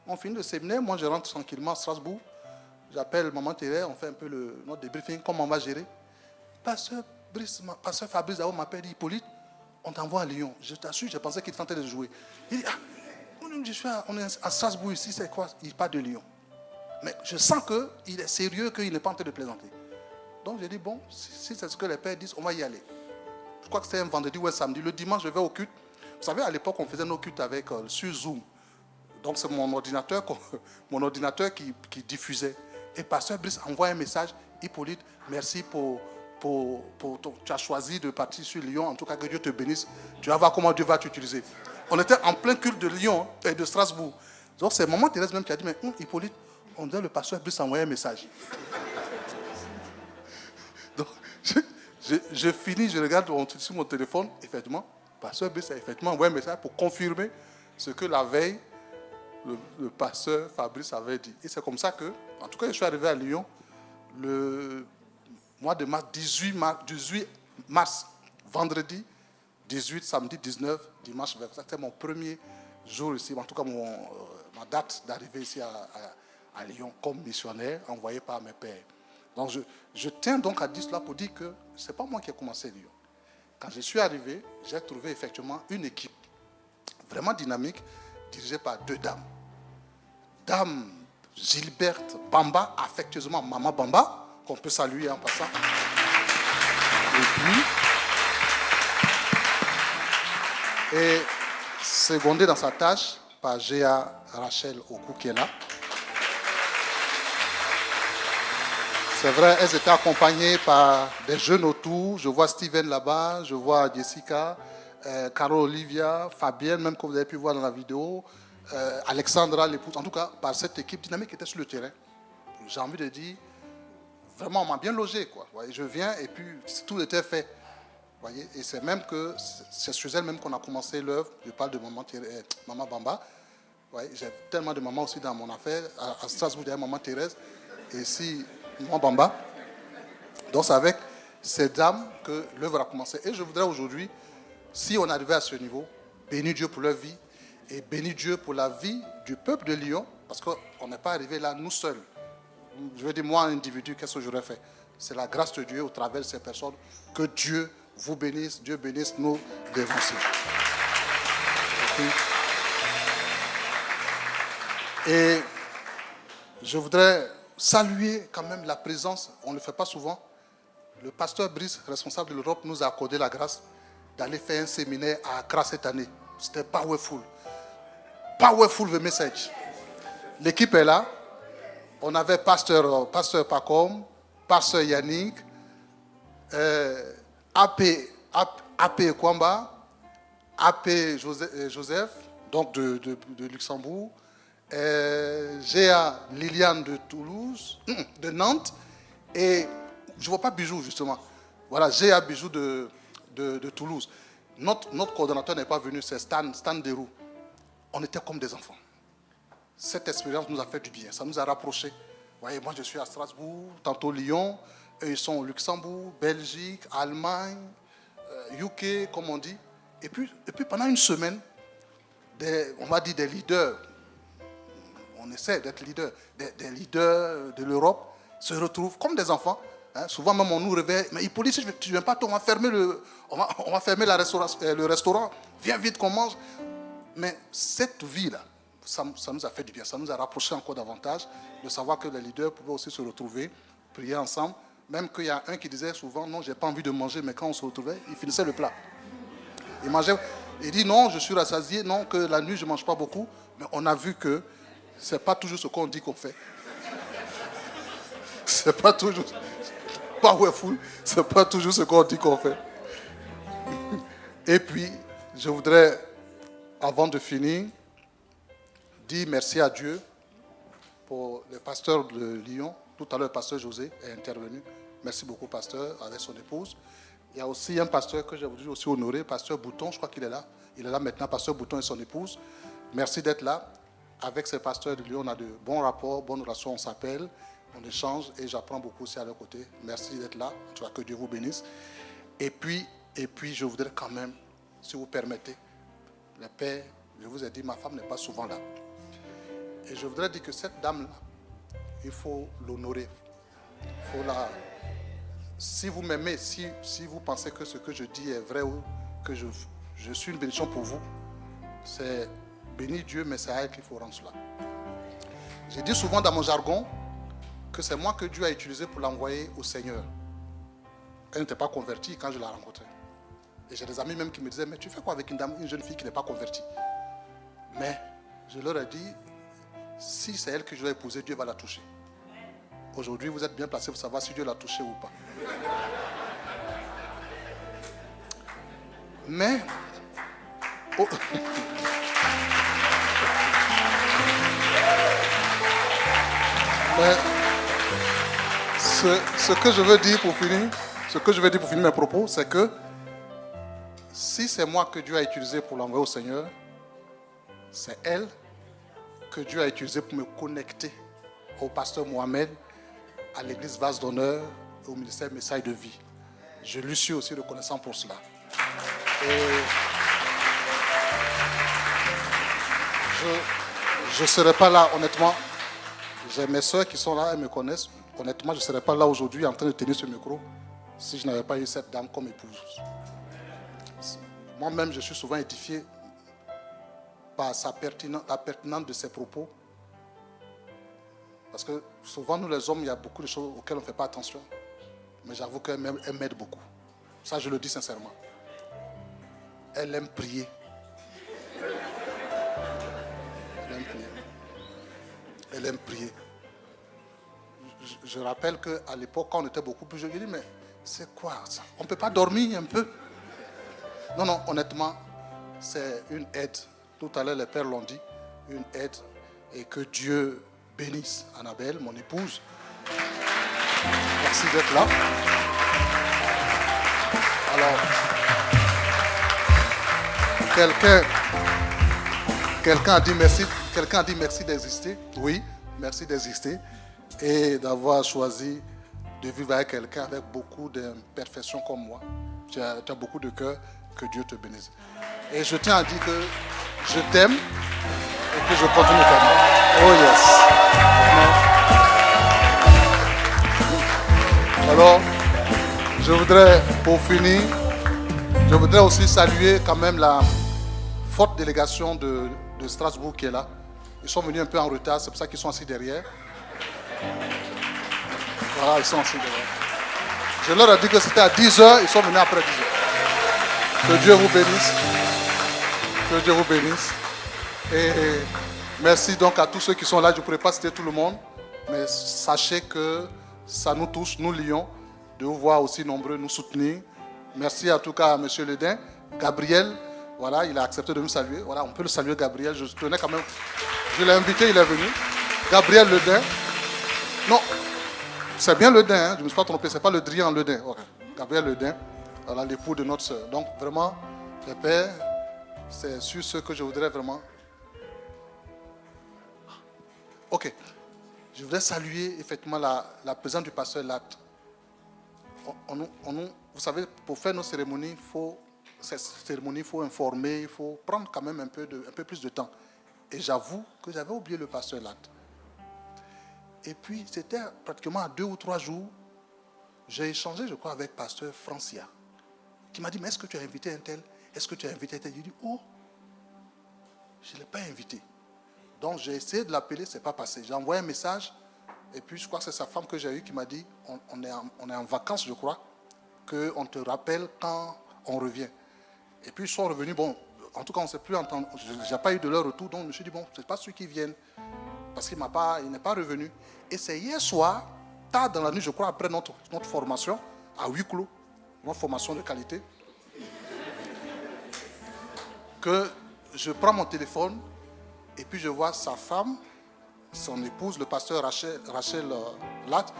On finit le séminaire, moi je rentre tranquillement à Strasbourg. J'appelle maman Thérèse, on fait un peu notre débriefing, comment on va gérer. Pasteur Fabrice Dao m'appelle, dit, Hippolyte, on t'envoie à Lyon. Je t'assure, je pensais qu'il était en train de jouer. Il dit, on est à Strasbourg ici, c'est quoi? Il parle de Lyon. Mais je sens qu'il est sérieux, qu'il n'est pas en train de plaisanter. Donc j'ai dit, bon, si c'est ce que les pères disent, on va y aller. Je crois que c'était un vendredi ou un samedi. Le dimanche, je vais au culte. Vous savez, à l'époque, on faisait nos cultes sur Zoom. Donc c'est mon ordinateur qui diffusait. Et pasteur Brice envoie un message, Hippolyte, merci tu as choisi de partir sur Lyon. En tout cas, que Dieu te bénisse. Tu vas voir comment Dieu va t'utiliser. On était en plein culte de Lyon et de Strasbourg. Donc c'est maman Thérèse même qui a dit, mais Hippolyte, on dirait le pasteur Brice envoyer un message. Donc je finis, je regarde sur mon téléphone, effectivement, pasteur Brice a effectivement envoyé un message pour confirmer ce que la veille, le pasteur Fabrice avait dit. Et c'est comme ça que, en tout cas, je suis arrivé à Lyon le mois de mars, 18 mars, vendredi, 18, samedi, 19, dimanche. C'était mon premier jour ici, en tout cas ma date d'arrivée ici à Lyon comme missionnaire envoyé par mes pères. Donc je tiens donc à dire cela pour dire que ce n'est pas moi qui ai commencé Lyon. Quand je suis arrivé, j'ai trouvé effectivement une équipe vraiment dynamique dirigée par deux dames. Dame Gilberte Bamba, affectueusement Maman Bamba, qu'on peut saluer en passant. Et secondée dans sa tâche par Géa Rachel Oku qui est là. C'est vrai, elles étaient accompagnées par des jeunes autour. Je vois Steven là-bas, je vois Jessica, Carole Olivia, Fabienne, même que vous avez pu voir dans la vidéo, Alexandra, l'épouse. En tout cas, par cette équipe dynamique qui était sur le terrain. J'ai envie de dire, vraiment, on m'a bien logé, quoi. Je viens et puis tout était fait. Voyez, et c'est même que c'est chez elle même qu'on a commencé l'œuvre. Je parle de Maman Bamba. Voyez, j'ai tellement de mamans aussi dans mon affaire. À Strasbourg, il y a Maman Thérèse. Et ici, Maman Bamba. Donc c'est avec ces dames que l'œuvre a commencé. Et je voudrais aujourd'hui, si on arrivait à ce niveau, bénir Dieu pour leur vie et bénir Dieu pour la vie du peuple de Lyon, parce qu'on n'est pas arrivé là nous seuls. Je veux dire, moi, individu, qu'est-ce que j'aurais fait? C'est la grâce de Dieu au travers de ces personnes. Que Dieu vous bénisse, Dieu bénisse nos dévanciers. Et je voudrais saluer quand même la présence, on ne le fait pas souvent. Le pasteur Brice, responsable de l'Europe, nous a accordé la grâce d'aller faire un séminaire à Accra cette année. C'était powerful. Powerful the message. L'équipe est là. On avait pasteur Pacom, pasteur Yannick, AP Kwamba, AP Joseph, donc de Luxembourg, Géa Liliane de Toulouse, de Nantes, et je ne vois pas Bijou justement. Voilà, Géa Bijou de Toulouse. Notre coordonnateur n'est pas venu, c'est Stan Deroux. On était comme des enfants. Cette expérience nous a fait du bien, ça nous a rapprochés. Vous voyez, moi je suis à Strasbourg, tantôt Lyon, eux ils sont au Luxembourg, Belgique, Allemagne, UK, comme on dit. Et puis pendant une semaine, on va dire des leaders, on essaie d'être leaders, des leaders de l'Europe se retrouvent comme des enfants. Hein, souvent même on nous réveille, mais Hippolyte, si tu ne viens pas, on va fermer le restaurant, viens vite qu'on mange. Mais cette vie-là, ça nous a fait du bien, ça nous a rapprochés encore davantage de savoir que les leaders pouvaient aussi se retrouver, prier ensemble. Même qu'il y a un qui disait souvent, non, je n'ai pas envie de manger, mais quand on se retrouvait, il finissait le plat. Il mangeait, il dit, non, je suis rassasié, non, que la nuit, je ne mange pas beaucoup. Mais on a vu que ce n'est pas toujours ce qu'on dit qu'on fait. c'est pas toujours powerful, c'est pas toujours ce qu'on dit qu'on fait. Et puis, je voudrais, avant de finir, dire merci à Dieu pour le pasteur de Lyon. Tout à l'heure, le pasteur José est intervenu. Merci beaucoup, pasteur, avec son épouse. Il y a aussi un pasteur que j'ai voulu aussi honorer, pasteur Bouton, je crois qu'il est là. Il est là maintenant, pasteur Bouton et son épouse. Merci d'être là. Avec ces pasteurs de Lyon, on a de bons rapports, bonnes relations, on s'appelle, on échange et j'apprends beaucoup aussi à leur côté. Merci d'être là. En tout cas, que Dieu vous bénisse. Et puis, je voudrais quand même, si vous permettez, le Père, je vous ai dit, ma femme n'est pas souvent là. Et je voudrais dire que cette dame-là, il faut l'honorer. Il faut la... Si vous m'aimez, si vous pensez que ce que je dis est vrai ou que je suis une bénédiction pour vous, c'est bénir Dieu, mais c'est à elle qu'il faut rendre cela. J'ai dit souvent dans mon jargon que c'est moi que Dieu a utilisé pour l'envoyer au Seigneur. Elle n'était pas convertie quand je l'ai rencontrée. Et j'ai des amis même qui me disaient, mais tu fais quoi avec une jeune fille qui n'est pas convertie? Mais je leur ai dit, si c'est elle que je dois épouser, Dieu va la toucher. Aujourd'hui, vous êtes bien placés pour savoir si Dieu l'a touchée ou pas. Mais... Oh. Mais ce que je veux dire pour finir, mes propos, c'est que si c'est moi que Dieu a utilisé pour l'envoyer au Seigneur, c'est elle que Dieu a utilisé pour me connecter au pasteur Mohamed, à l'église Vase d'Honneur, au ministère Messages de Vie. Je lui suis aussi reconnaissant pour cela. Et je ne serais pas là, honnêtement. J'ai mes soeurs qui sont là, elles me connaissent. Honnêtement, je ne serais pas là aujourd'hui en train de tenir ce micro si je n'avais pas eu cette dame comme épouse. Moi-même, je suis souvent édifié par la pertinence de ses propos. Parce que souvent, nous les hommes, il y a beaucoup de choses auxquelles on ne fait pas attention. Mais j'avoue qu'elle m'aide beaucoup. Ça, je le dis sincèrement. Elle aime prier. Elle aime prier. Je rappelle qu'à l'époque, quand on était beaucoup plus jeunes, je dis, mais c'est quoi ça? On ne peut pas dormir un peu? Non, honnêtement, c'est une aide. Tout à l'heure, les pères l'ont dit, une aide. Et que Dieu bénisse Annabelle, mon épouse. Merci d'être là. Alors, quelqu'un a dit merci d'exister. Oui, merci d'exister. Et d'avoir choisi de vivre avec quelqu'un avec beaucoup d'imperfections comme moi. Tu as beaucoup de cœur. Que Dieu te bénisse. Et je tiens à dire que je t'aime et que je continue de t'aimer. Oh yes. Alors, je voudrais, pour finir, je voudrais aussi saluer quand même la forte délégation de Strasbourg qui est là. Ils sont venus un peu en retard, c'est pour ça qu'ils sont assis derrière. Voilà, ils sont assis derrière. Je leur ai dit que c'était à 10h, ils sont venus après 10h. Que Dieu vous bénisse. Que Dieu vous bénisse. Et merci donc à tous ceux qui sont là. Je ne pourrais pas citer tout le monde. Mais sachez que ça nous touche, nous Lions, de vous voir aussi nombreux nous soutenir. Merci en tout cas à M. Ledin. Gabriel, voilà, il a accepté de nous saluer. Voilà, on peut le saluer, Gabriel. Je tenais quand même. Je l'ai invité, il est venu. Gabriel Ledin. Non, c'est bien Ledin, hein, je ne me suis pas trompé. Ce n'est pas le Drian Ledin. Okay. Gabriel Ledin. Voilà, l'époux de notre soeur. Donc vraiment, le Père, c'est sur ce que je voudrais vraiment. Ok. Je voudrais saluer effectivement la présence du pasteur Lat. Vous savez, pour faire nos cérémonies, il faut informer, il faut prendre quand même un peu plus de temps. Et j'avoue que j'avais oublié le pasteur Lat. Et puis, c'était pratiquement à 2 ou 3 jours, j'ai échangé, je crois, avec pasteur Francia, qui m'a dit, mais est-ce que tu as invité un tel? Est-ce que tu as invité un tel? J'ai dit, oh, je ne l'ai pas invité. Donc j'ai essayé de l'appeler, ce n'est pas passé. J'ai envoyé un message, et puis je crois que c'est sa femme que j'ai eue qui m'a dit, on est en vacances, je crois, qu'on te rappelle quand on revient. Et puis ils sont revenus, bon, en tout cas on ne s'est plus entendu, je n'ai pas eu de leur retour, donc je me suis dit, bon, ce n'est pas ceux qui viennent, parce qu'il n'est pas revenu. Et c'est hier soir, tard dans la nuit, je crois, après notre formation, à huis clos, notre formation de qualité, que je prends mon téléphone et puis je vois sa femme, son épouse, le pasteur Rachel Latt,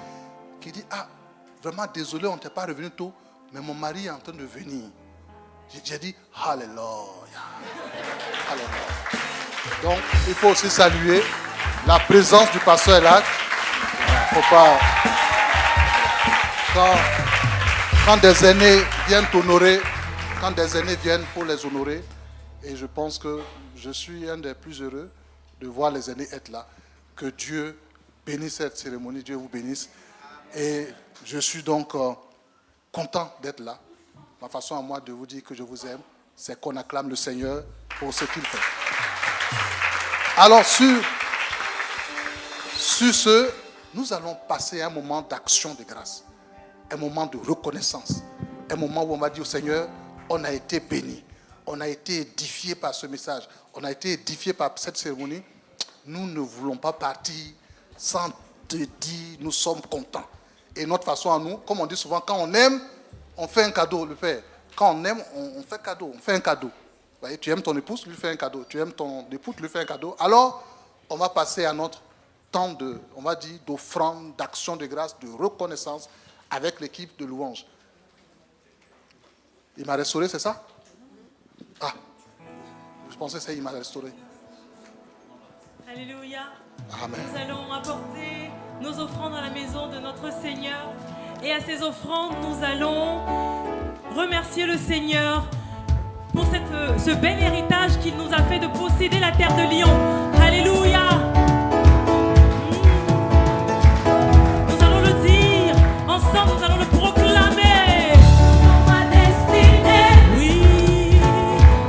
qui dit, ah, vraiment désolé, on n'était pas revenu tôt, mais mon mari est en train de venir. J'ai dit, Alléluia. Alléluia. Donc, il faut aussi saluer la présence du pasteur Latt. Il ne faut pas... Quand des aînés viennent t'honorer, quand des aînés viennent, il faut les honorer. Et je pense que je suis un des plus heureux de voir les aînés être là. Que Dieu bénisse cette cérémonie, Dieu vous bénisse. Et je suis donc content d'être là. Ma façon à moi de vous dire que je vous aime, c'est qu'on acclame le Seigneur pour ce qu'il fait. Alors, sur ce, nous allons passer un moment d'action de grâce, un moment de reconnaissance, un moment où on va dire au Seigneur, on a été béni, on a été édifié par ce message, on a été édifié par cette cérémonie. Nous ne voulons pas partir sans te dire, nous sommes contents. Et notre façon à nous, comme on dit souvent, quand on aime, on fait un cadeau, le Père. Quand on aime, on fait cadeau, on fait un cadeau. Vous voyez, tu aimes ton épouse, tu lui fais un cadeau. Tu aimes ton époux, tu lui fais un cadeau. Alors, on va passer à notre temps de, on va dire, d'offrande, d'action de grâce, de reconnaissance avec l'équipe de louange. Il m'a restauré, c'est ça? Ah, je pensais que c'est il m'a restauré. Alléluia. Amen. Nous allons apporter nos offrandes à la maison de notre Seigneur. Et à ces offrandes, nous allons remercier le Seigneur pour ce bel héritage qu'il nous a fait de posséder la terre de Lyon. Alléluia. Nous allons le dire ensemble, nous allons le proclamer. Ma destinée, oui,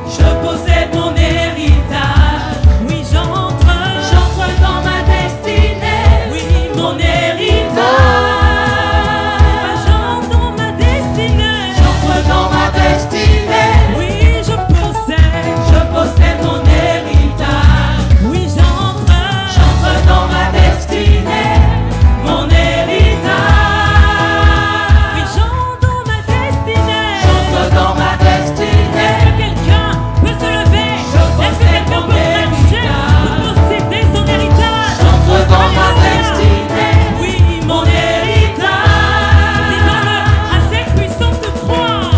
je possède mon héritage. Oui, j'entre dans ma destinée. Oui, mon héritage. Possède mon héritage. Oui, j'entre dans ma destinée. Mon héritage. Oui, j'entre dans ma destinée. J'entre dans ma destinée. Est-ce que quelqu'un peut se lever? Est-ce que quelqu'un peut marcher pour posséder son héritage? J'entre dans ma destinée. Oui, mon héritage. Disons-le assez puissant de croire.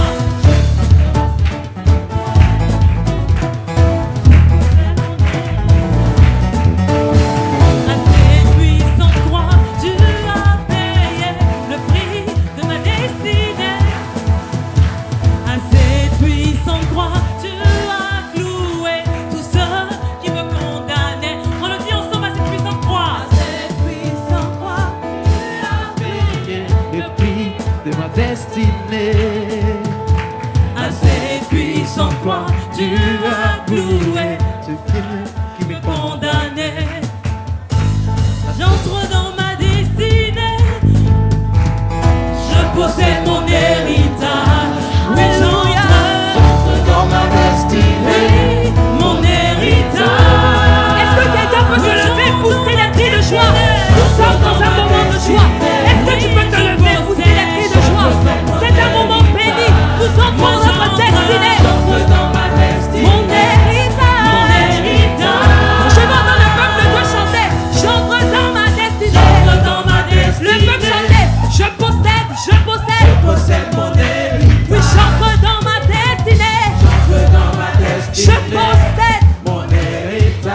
À cette puissante croix, tu as cloué ceux qui me condamnaient. J'entre dans ma destinée. Je possède mon héritage. Oui, j'entre dans ma destinée. Mon héritage. Est-ce que quelqu'un peut se lever pour célébrer le joie? Nous sommes dans un moment de joie. Est-ce que tu peux te lever pour célébrer le joie? C'est un moment béni. Nous entrons dans notre destinée. Mon héritage. Mon héritage. Je vois dans le peuple de chanter. J'entre dans ma destinée. J'entre dans ma destinée. Le peuple chantait. Je possède mon héritage. Oui, j'entre dans ma destinée. J'entre dans ma destinée. Je possède mon héritage.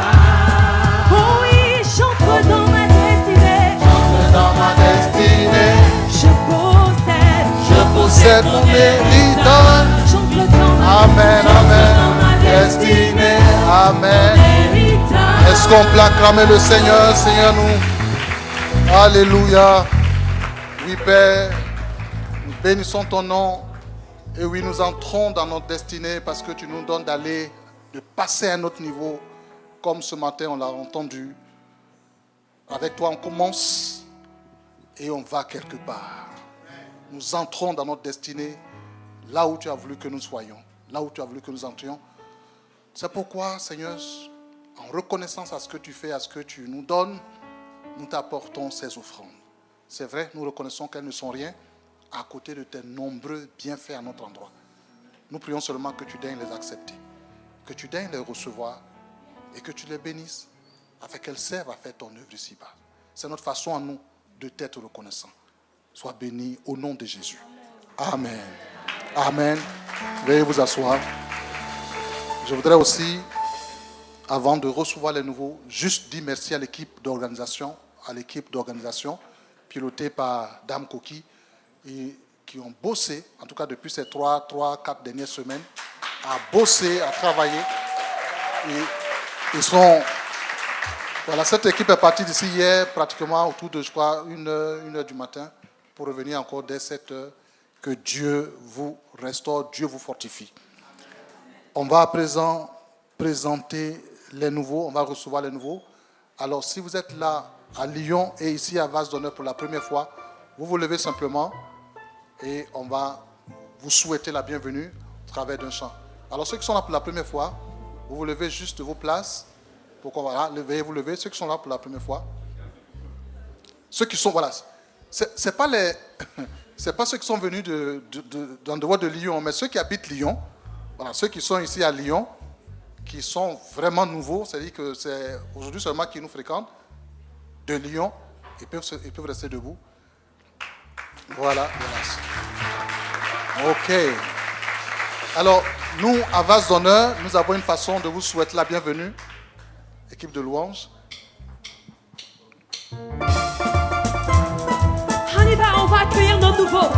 Oh oui, j'entre dans ma destinée. J'entre dans ma destinée. Je possède mon héritage. Amen, amen. Destinée, amen. Est-ce qu'on peut acclamer le Seigneur, Seigneur, nous? Alléluia. Oui, Père, nous bénissons ton nom. Et oui, nous entrons dans notre destinée parce que tu nous donnes de passer à un autre niveau. Comme ce matin, on l'a entendu. Avec toi, on commence et on va quelque part. Nous entrons dans notre destinée, là où tu as voulu que nous soyons, là où tu as voulu que nous entrions. C'est pourquoi, Seigneur, en reconnaissance à ce que tu fais, à ce que tu nous donnes, nous t'apportons ces offrandes. C'est vrai, nous reconnaissons qu'elles ne sont rien à côté de tes nombreux bienfaits à notre endroit. Nous prions seulement que tu daignes les accepter, que tu daignes les recevoir et que tu les bénisses afin qu'elles servent à faire ton œuvre ici-bas. C'est notre façon à nous de t'être reconnaissants. Sois béni au nom de Jésus. Amen. Amen. Veuillez vous asseoir. Je voudrais aussi, avant de recevoir les nouveaux, juste dire merci à l'équipe d'organisation, pilotée par Dame Koki, et qui ont bossé, en tout cas depuis ces 3-4 dernières semaines, à bosser, à travailler. Et ils sont... Voilà, cette équipe est partie d'ici hier, pratiquement autour de, je crois, 1h du matin, pour revenir encore dès 7h. Que Dieu vous restaure, Dieu vous fortifie. On va à présent présenter les nouveaux, on va recevoir les nouveaux. Alors, si vous êtes là à Lyon et ici à Vase d'Honneur pour la première fois, vous vous levez simplement et on va vous souhaiter la bienvenue au travers d'un chant. Alors, ceux qui sont là pour la première fois, vous vous levez juste de vos places. Pourquoi voilà, veuillez vous lever. Ceux qui sont là pour la première fois. Ceux qui sont, voilà, c'est pas les... C'est pas ceux qui sont venus dans le dehors de Lyon, mais ceux qui habitent Lyon, voilà, ceux qui sont ici à Lyon, qui sont vraiment nouveaux, c'est-à-dire que c'est aujourd'hui seulement qu'ils nous fréquentent, de Lyon, ils peuvent rester debout. Voilà. Ok. Alors, nous, à Vase d'Honneur, nous avons une façon de vous souhaiter la bienvenue. Équipe de louanges. On va accueillir nos nouveaux.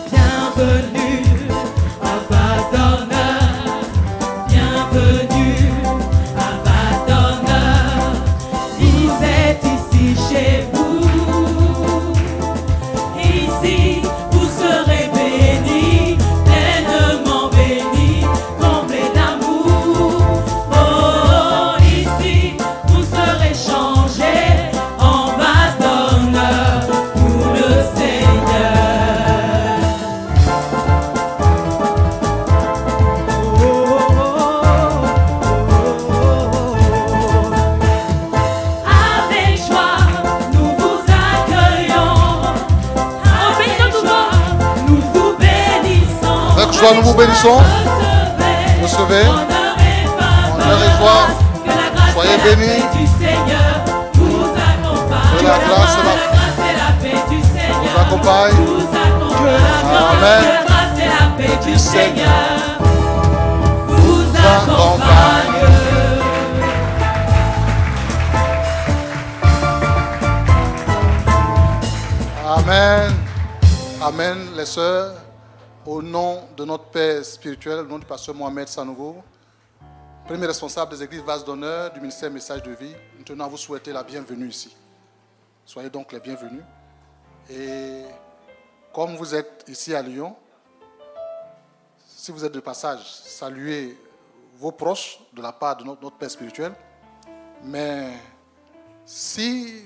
Bienvenue à Vase d'Honneur. Bienvenue à Vase d'Honneur. Vous êtes ici chez vous. Ici, vous serez bénis, pleinement bénis, comblés d'amour. Oh, ici, vous serez changés en vase d'honneur pour le Seigneur. Avec joie, nous vous accueillons. Nous vous bénissons. Avec joie, nous vous bénissons. Recevez. Honneur et joie. Que la grâce Soyez et la bénis. paix du Seigneur vous accompagne. Que la grâce et la paix du Seigneur vous accompagne. vous accompagne. Amen. Que la grâce et la paix du Seigneur vous accompagne. accompagne. Amen. Amen, les sœurs. Au nom de notre Père spirituel, au nom du pasteur Mohamed Sanogo, premier responsable des églises Vase d'Honneur du ministère Message de Vie, nous tenons à vous souhaiter la bienvenue ici. Soyez donc les bienvenus. Et comme vous êtes ici à Lyon, si vous êtes de passage, saluez vos proches de la part de notre Père spirituel. Mais si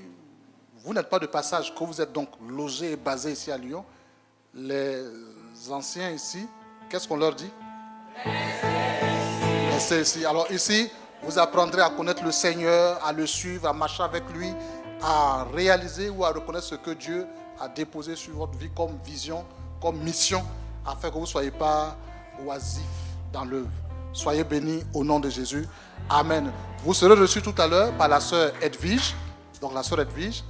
vous n'êtes pas de passage, que vous êtes donc logé et basé ici à Lyon, les anciens ici, qu'est-ce qu'on leur dit? Restez ici. Alors ici, vous apprendrez à connaître le Seigneur, à le suivre, à marcher avec lui, à réaliser ou à reconnaître ce que Dieu a déposé sur votre vie comme vision, comme mission, afin que vous ne soyez pas oisifs dans l'œuvre. Soyez bénis au nom de Jésus. Amen. Vous serez reçus tout à l'heure par la sœur Edwige. Donc la sœur Edwige,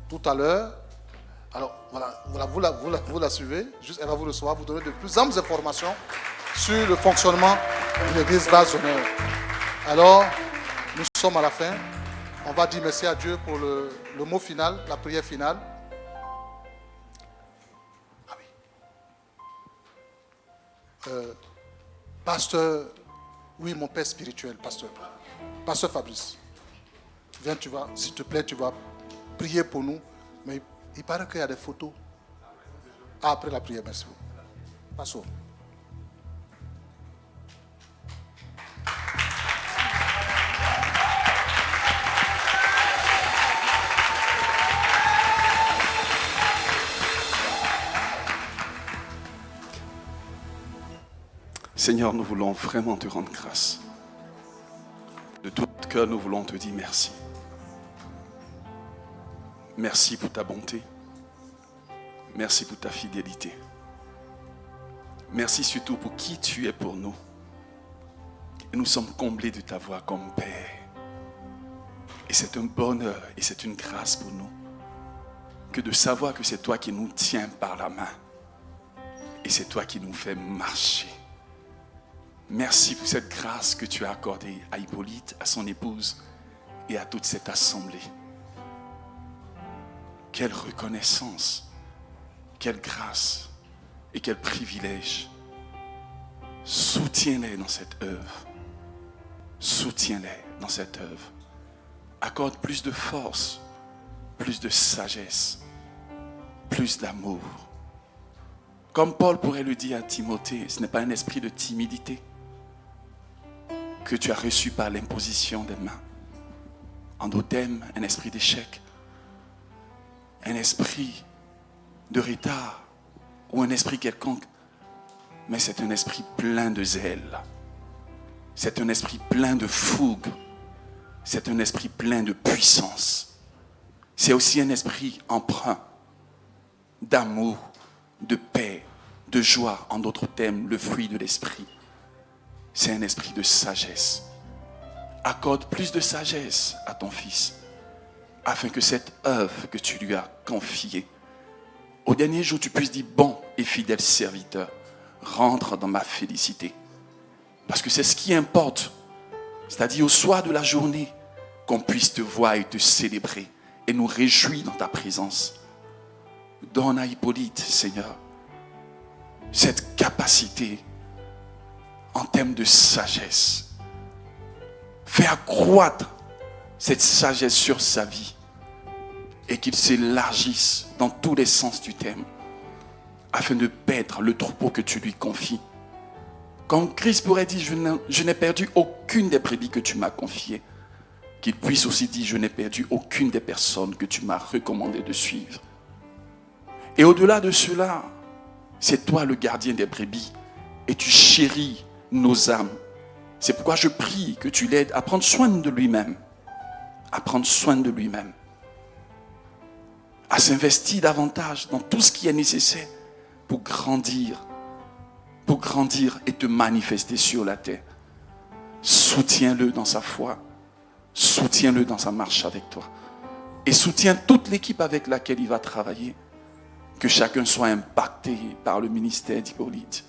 tout à l'heure. Alors voilà, vous la suivez. Juste, elle va vous recevoir, vous donner de plus amples informations sur le fonctionnement de l'église Vase d'Honneur. Alors, nous sommes à la fin. On va dire merci à Dieu pour le mot final, la prière finale. Ah oui. Pasteur, oui, mon père spirituel, pasteur Fabrice, viens, s'il te plaît, tu vas prier pour nous. Mais il paraît qu'il y a des photos. Ah, après la prière, merci beaucoup. Passons. Seigneur, nous voulons vraiment te rendre grâce. De tout cœur, nous voulons te dire merci. Merci pour ta bonté. Merci pour ta fidélité. Merci surtout pour qui tu es pour nous. Et nous sommes comblés de t'avoir comme Père. Et c'est un bonheur et c'est une grâce pour nous que de savoir que c'est toi qui nous tiens par la main. Et c'est toi qui nous fais marcher. Merci pour cette grâce que tu as accordée à Hippolyte, à son épouse et à toute cette assemblée. Quelle reconnaissance, quelle grâce et quel privilège. Soutiens-les dans cette œuvre. Soutiens-les dans cette œuvre. Accorde plus de force, plus de sagesse, plus d'amour. Comme Paul pourrait le dire à Timothée, ce n'est pas un esprit de timidité que tu as reçu par l'imposition des mains. En d'autres termes, un esprit d'échec, un esprit de retard ou un esprit quelconque, mais c'est un esprit plein de zèle. C'est un esprit plein de fougue. C'est un esprit plein de puissance. C'est aussi un esprit empreint d'amour, de paix, de joie, en d'autres termes, le fruit de l'esprit. C'est un esprit de sagesse. Accorde plus de sagesse à ton fils, afin que cette œuvre que tu lui as confiée, au dernier jour, tu puisses dire, bon et fidèle serviteur, rentre dans ma félicité. Parce que c'est ce qui importe. C'est-à-dire au soir de la journée, qu'on puisse te voir et te célébrer et nous réjouir dans ta présence. Donne à Hippolyte, Seigneur, cette capacité en termes de sagesse. Fais accroître cette sagesse sur sa vie et qu'il s'élargisse dans tous les sens du terme afin de paître le troupeau que tu lui confies. Comme Christ pourrait dire, je n'ai perdu aucune des brebis que tu m'as confiées, qu'il puisse aussi dire, je n'ai perdu aucune des personnes que tu m'as recommandé de suivre. Et au-delà de cela, c'est toi le gardien des brebis et tu chéris nos âmes. C'est pourquoi je prie que tu l'aides à prendre soin de lui-même, à prendre soin de lui-même, à s'investir davantage dans tout ce qui est nécessaire pour grandir et te manifester sur la terre. Soutiens-le dans sa foi, soutiens-le dans sa marche avec toi et soutiens toute l'équipe avec laquelle il va travailler. Que chacun soit impacté par le ministère d'Hippolyte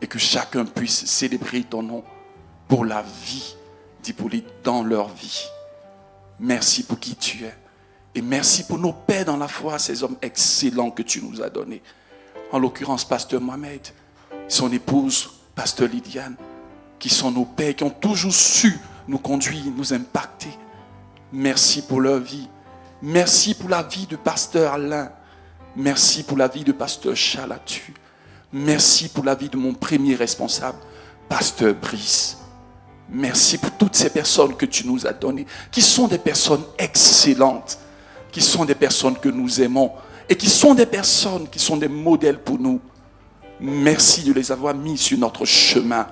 et que chacun puisse célébrer ton nom pour la vie d'Hippolyte dans leur vie. Merci pour qui tu es et merci pour nos pères dans la foi, ces hommes excellents que tu nous as donnés. En l'occurrence, Pasteur Mohamed, son épouse, Pasteur Lydiane, qui sont nos pères, qui ont toujours su nous conduire, nous impacter. Merci pour leur vie. Merci pour la vie de Pasteur Alain. Merci pour la vie de Pasteur Chalatu. Merci pour la vie de mon premier responsable, Pasteur Brice. Merci pour toutes ces personnes que tu nous as données, qui sont des personnes excellentes, qui sont des personnes que nous aimons et qui sont des personnes qui sont des modèles pour nous. Merci de les avoir mis sur notre chemin.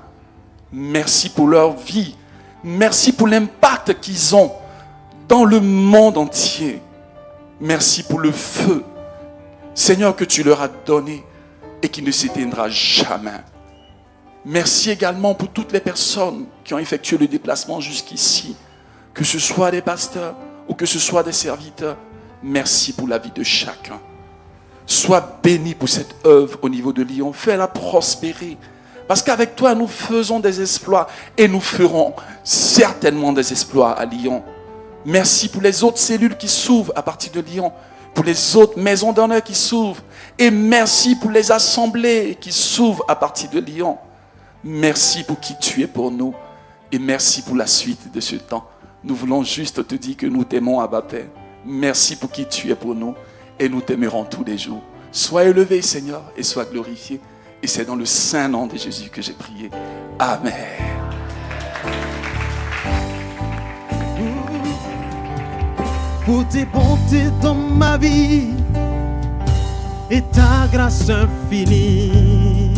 Merci pour leur vie. Merci pour l'impact qu'ils ont dans le monde entier. Merci pour le feu, Seigneur, que tu leur as donné et qui ne s'éteindra jamais. Merci également pour toutes les personnes qui ont effectué le déplacement jusqu'ici, que ce soit des pasteurs ou que ce soit des serviteurs. Merci pour la vie de chacun. Sois béni pour cette œuvre au niveau de Lyon. Fais-la prospérer. Parce qu'avec toi, nous faisons des exploits et nous ferons certainement des exploits à Lyon. Merci pour les autres cellules qui s'ouvrent à partir de Lyon, pour les autres maisons d'honneur qui s'ouvrent. Et merci pour les assemblées qui s'ouvrent à partir de Lyon. Merci pour qui tu es pour nous. Et merci pour la suite de ce temps. Nous voulons juste te dire que nous t'aimons, Abba Père. Merci pour qui tu es pour nous. Et nous t'aimerons tous les jours. Sois élevé, Seigneur, et sois glorifié. Et c'est dans le saint nom de Jésus que j'ai prié. Amen. Pour tes bontés dans ma vie et ta grâce infinie,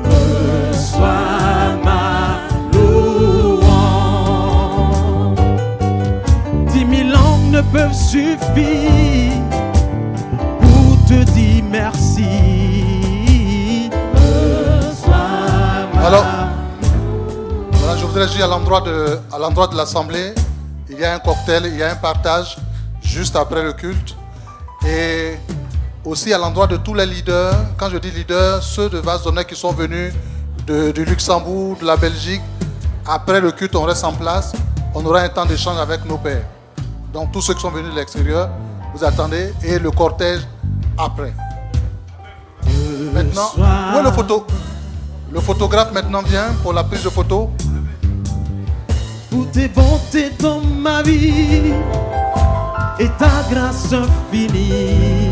reçois me suffit pour te dire merci. Alors, voilà, je voudrais dire à l'endroit de l'assemblée, il y a un cocktail, il y a un partage juste après le culte. Et aussi à l'endroit de tous les leaders, quand je dis leaders, ceux de Vase d'honneur qui sont venus du Luxembourg, de la Belgique, après le culte, on reste en place, on aura un temps d'échange avec nos pères. Donc tous ceux qui sont venus de l'extérieur, vous attendez, et le cortège après. Maintenant, où est le photo? Le photographe maintenant vient pour la prise de photo. Pour tes bontés dans ma vie et ta grâce infinie.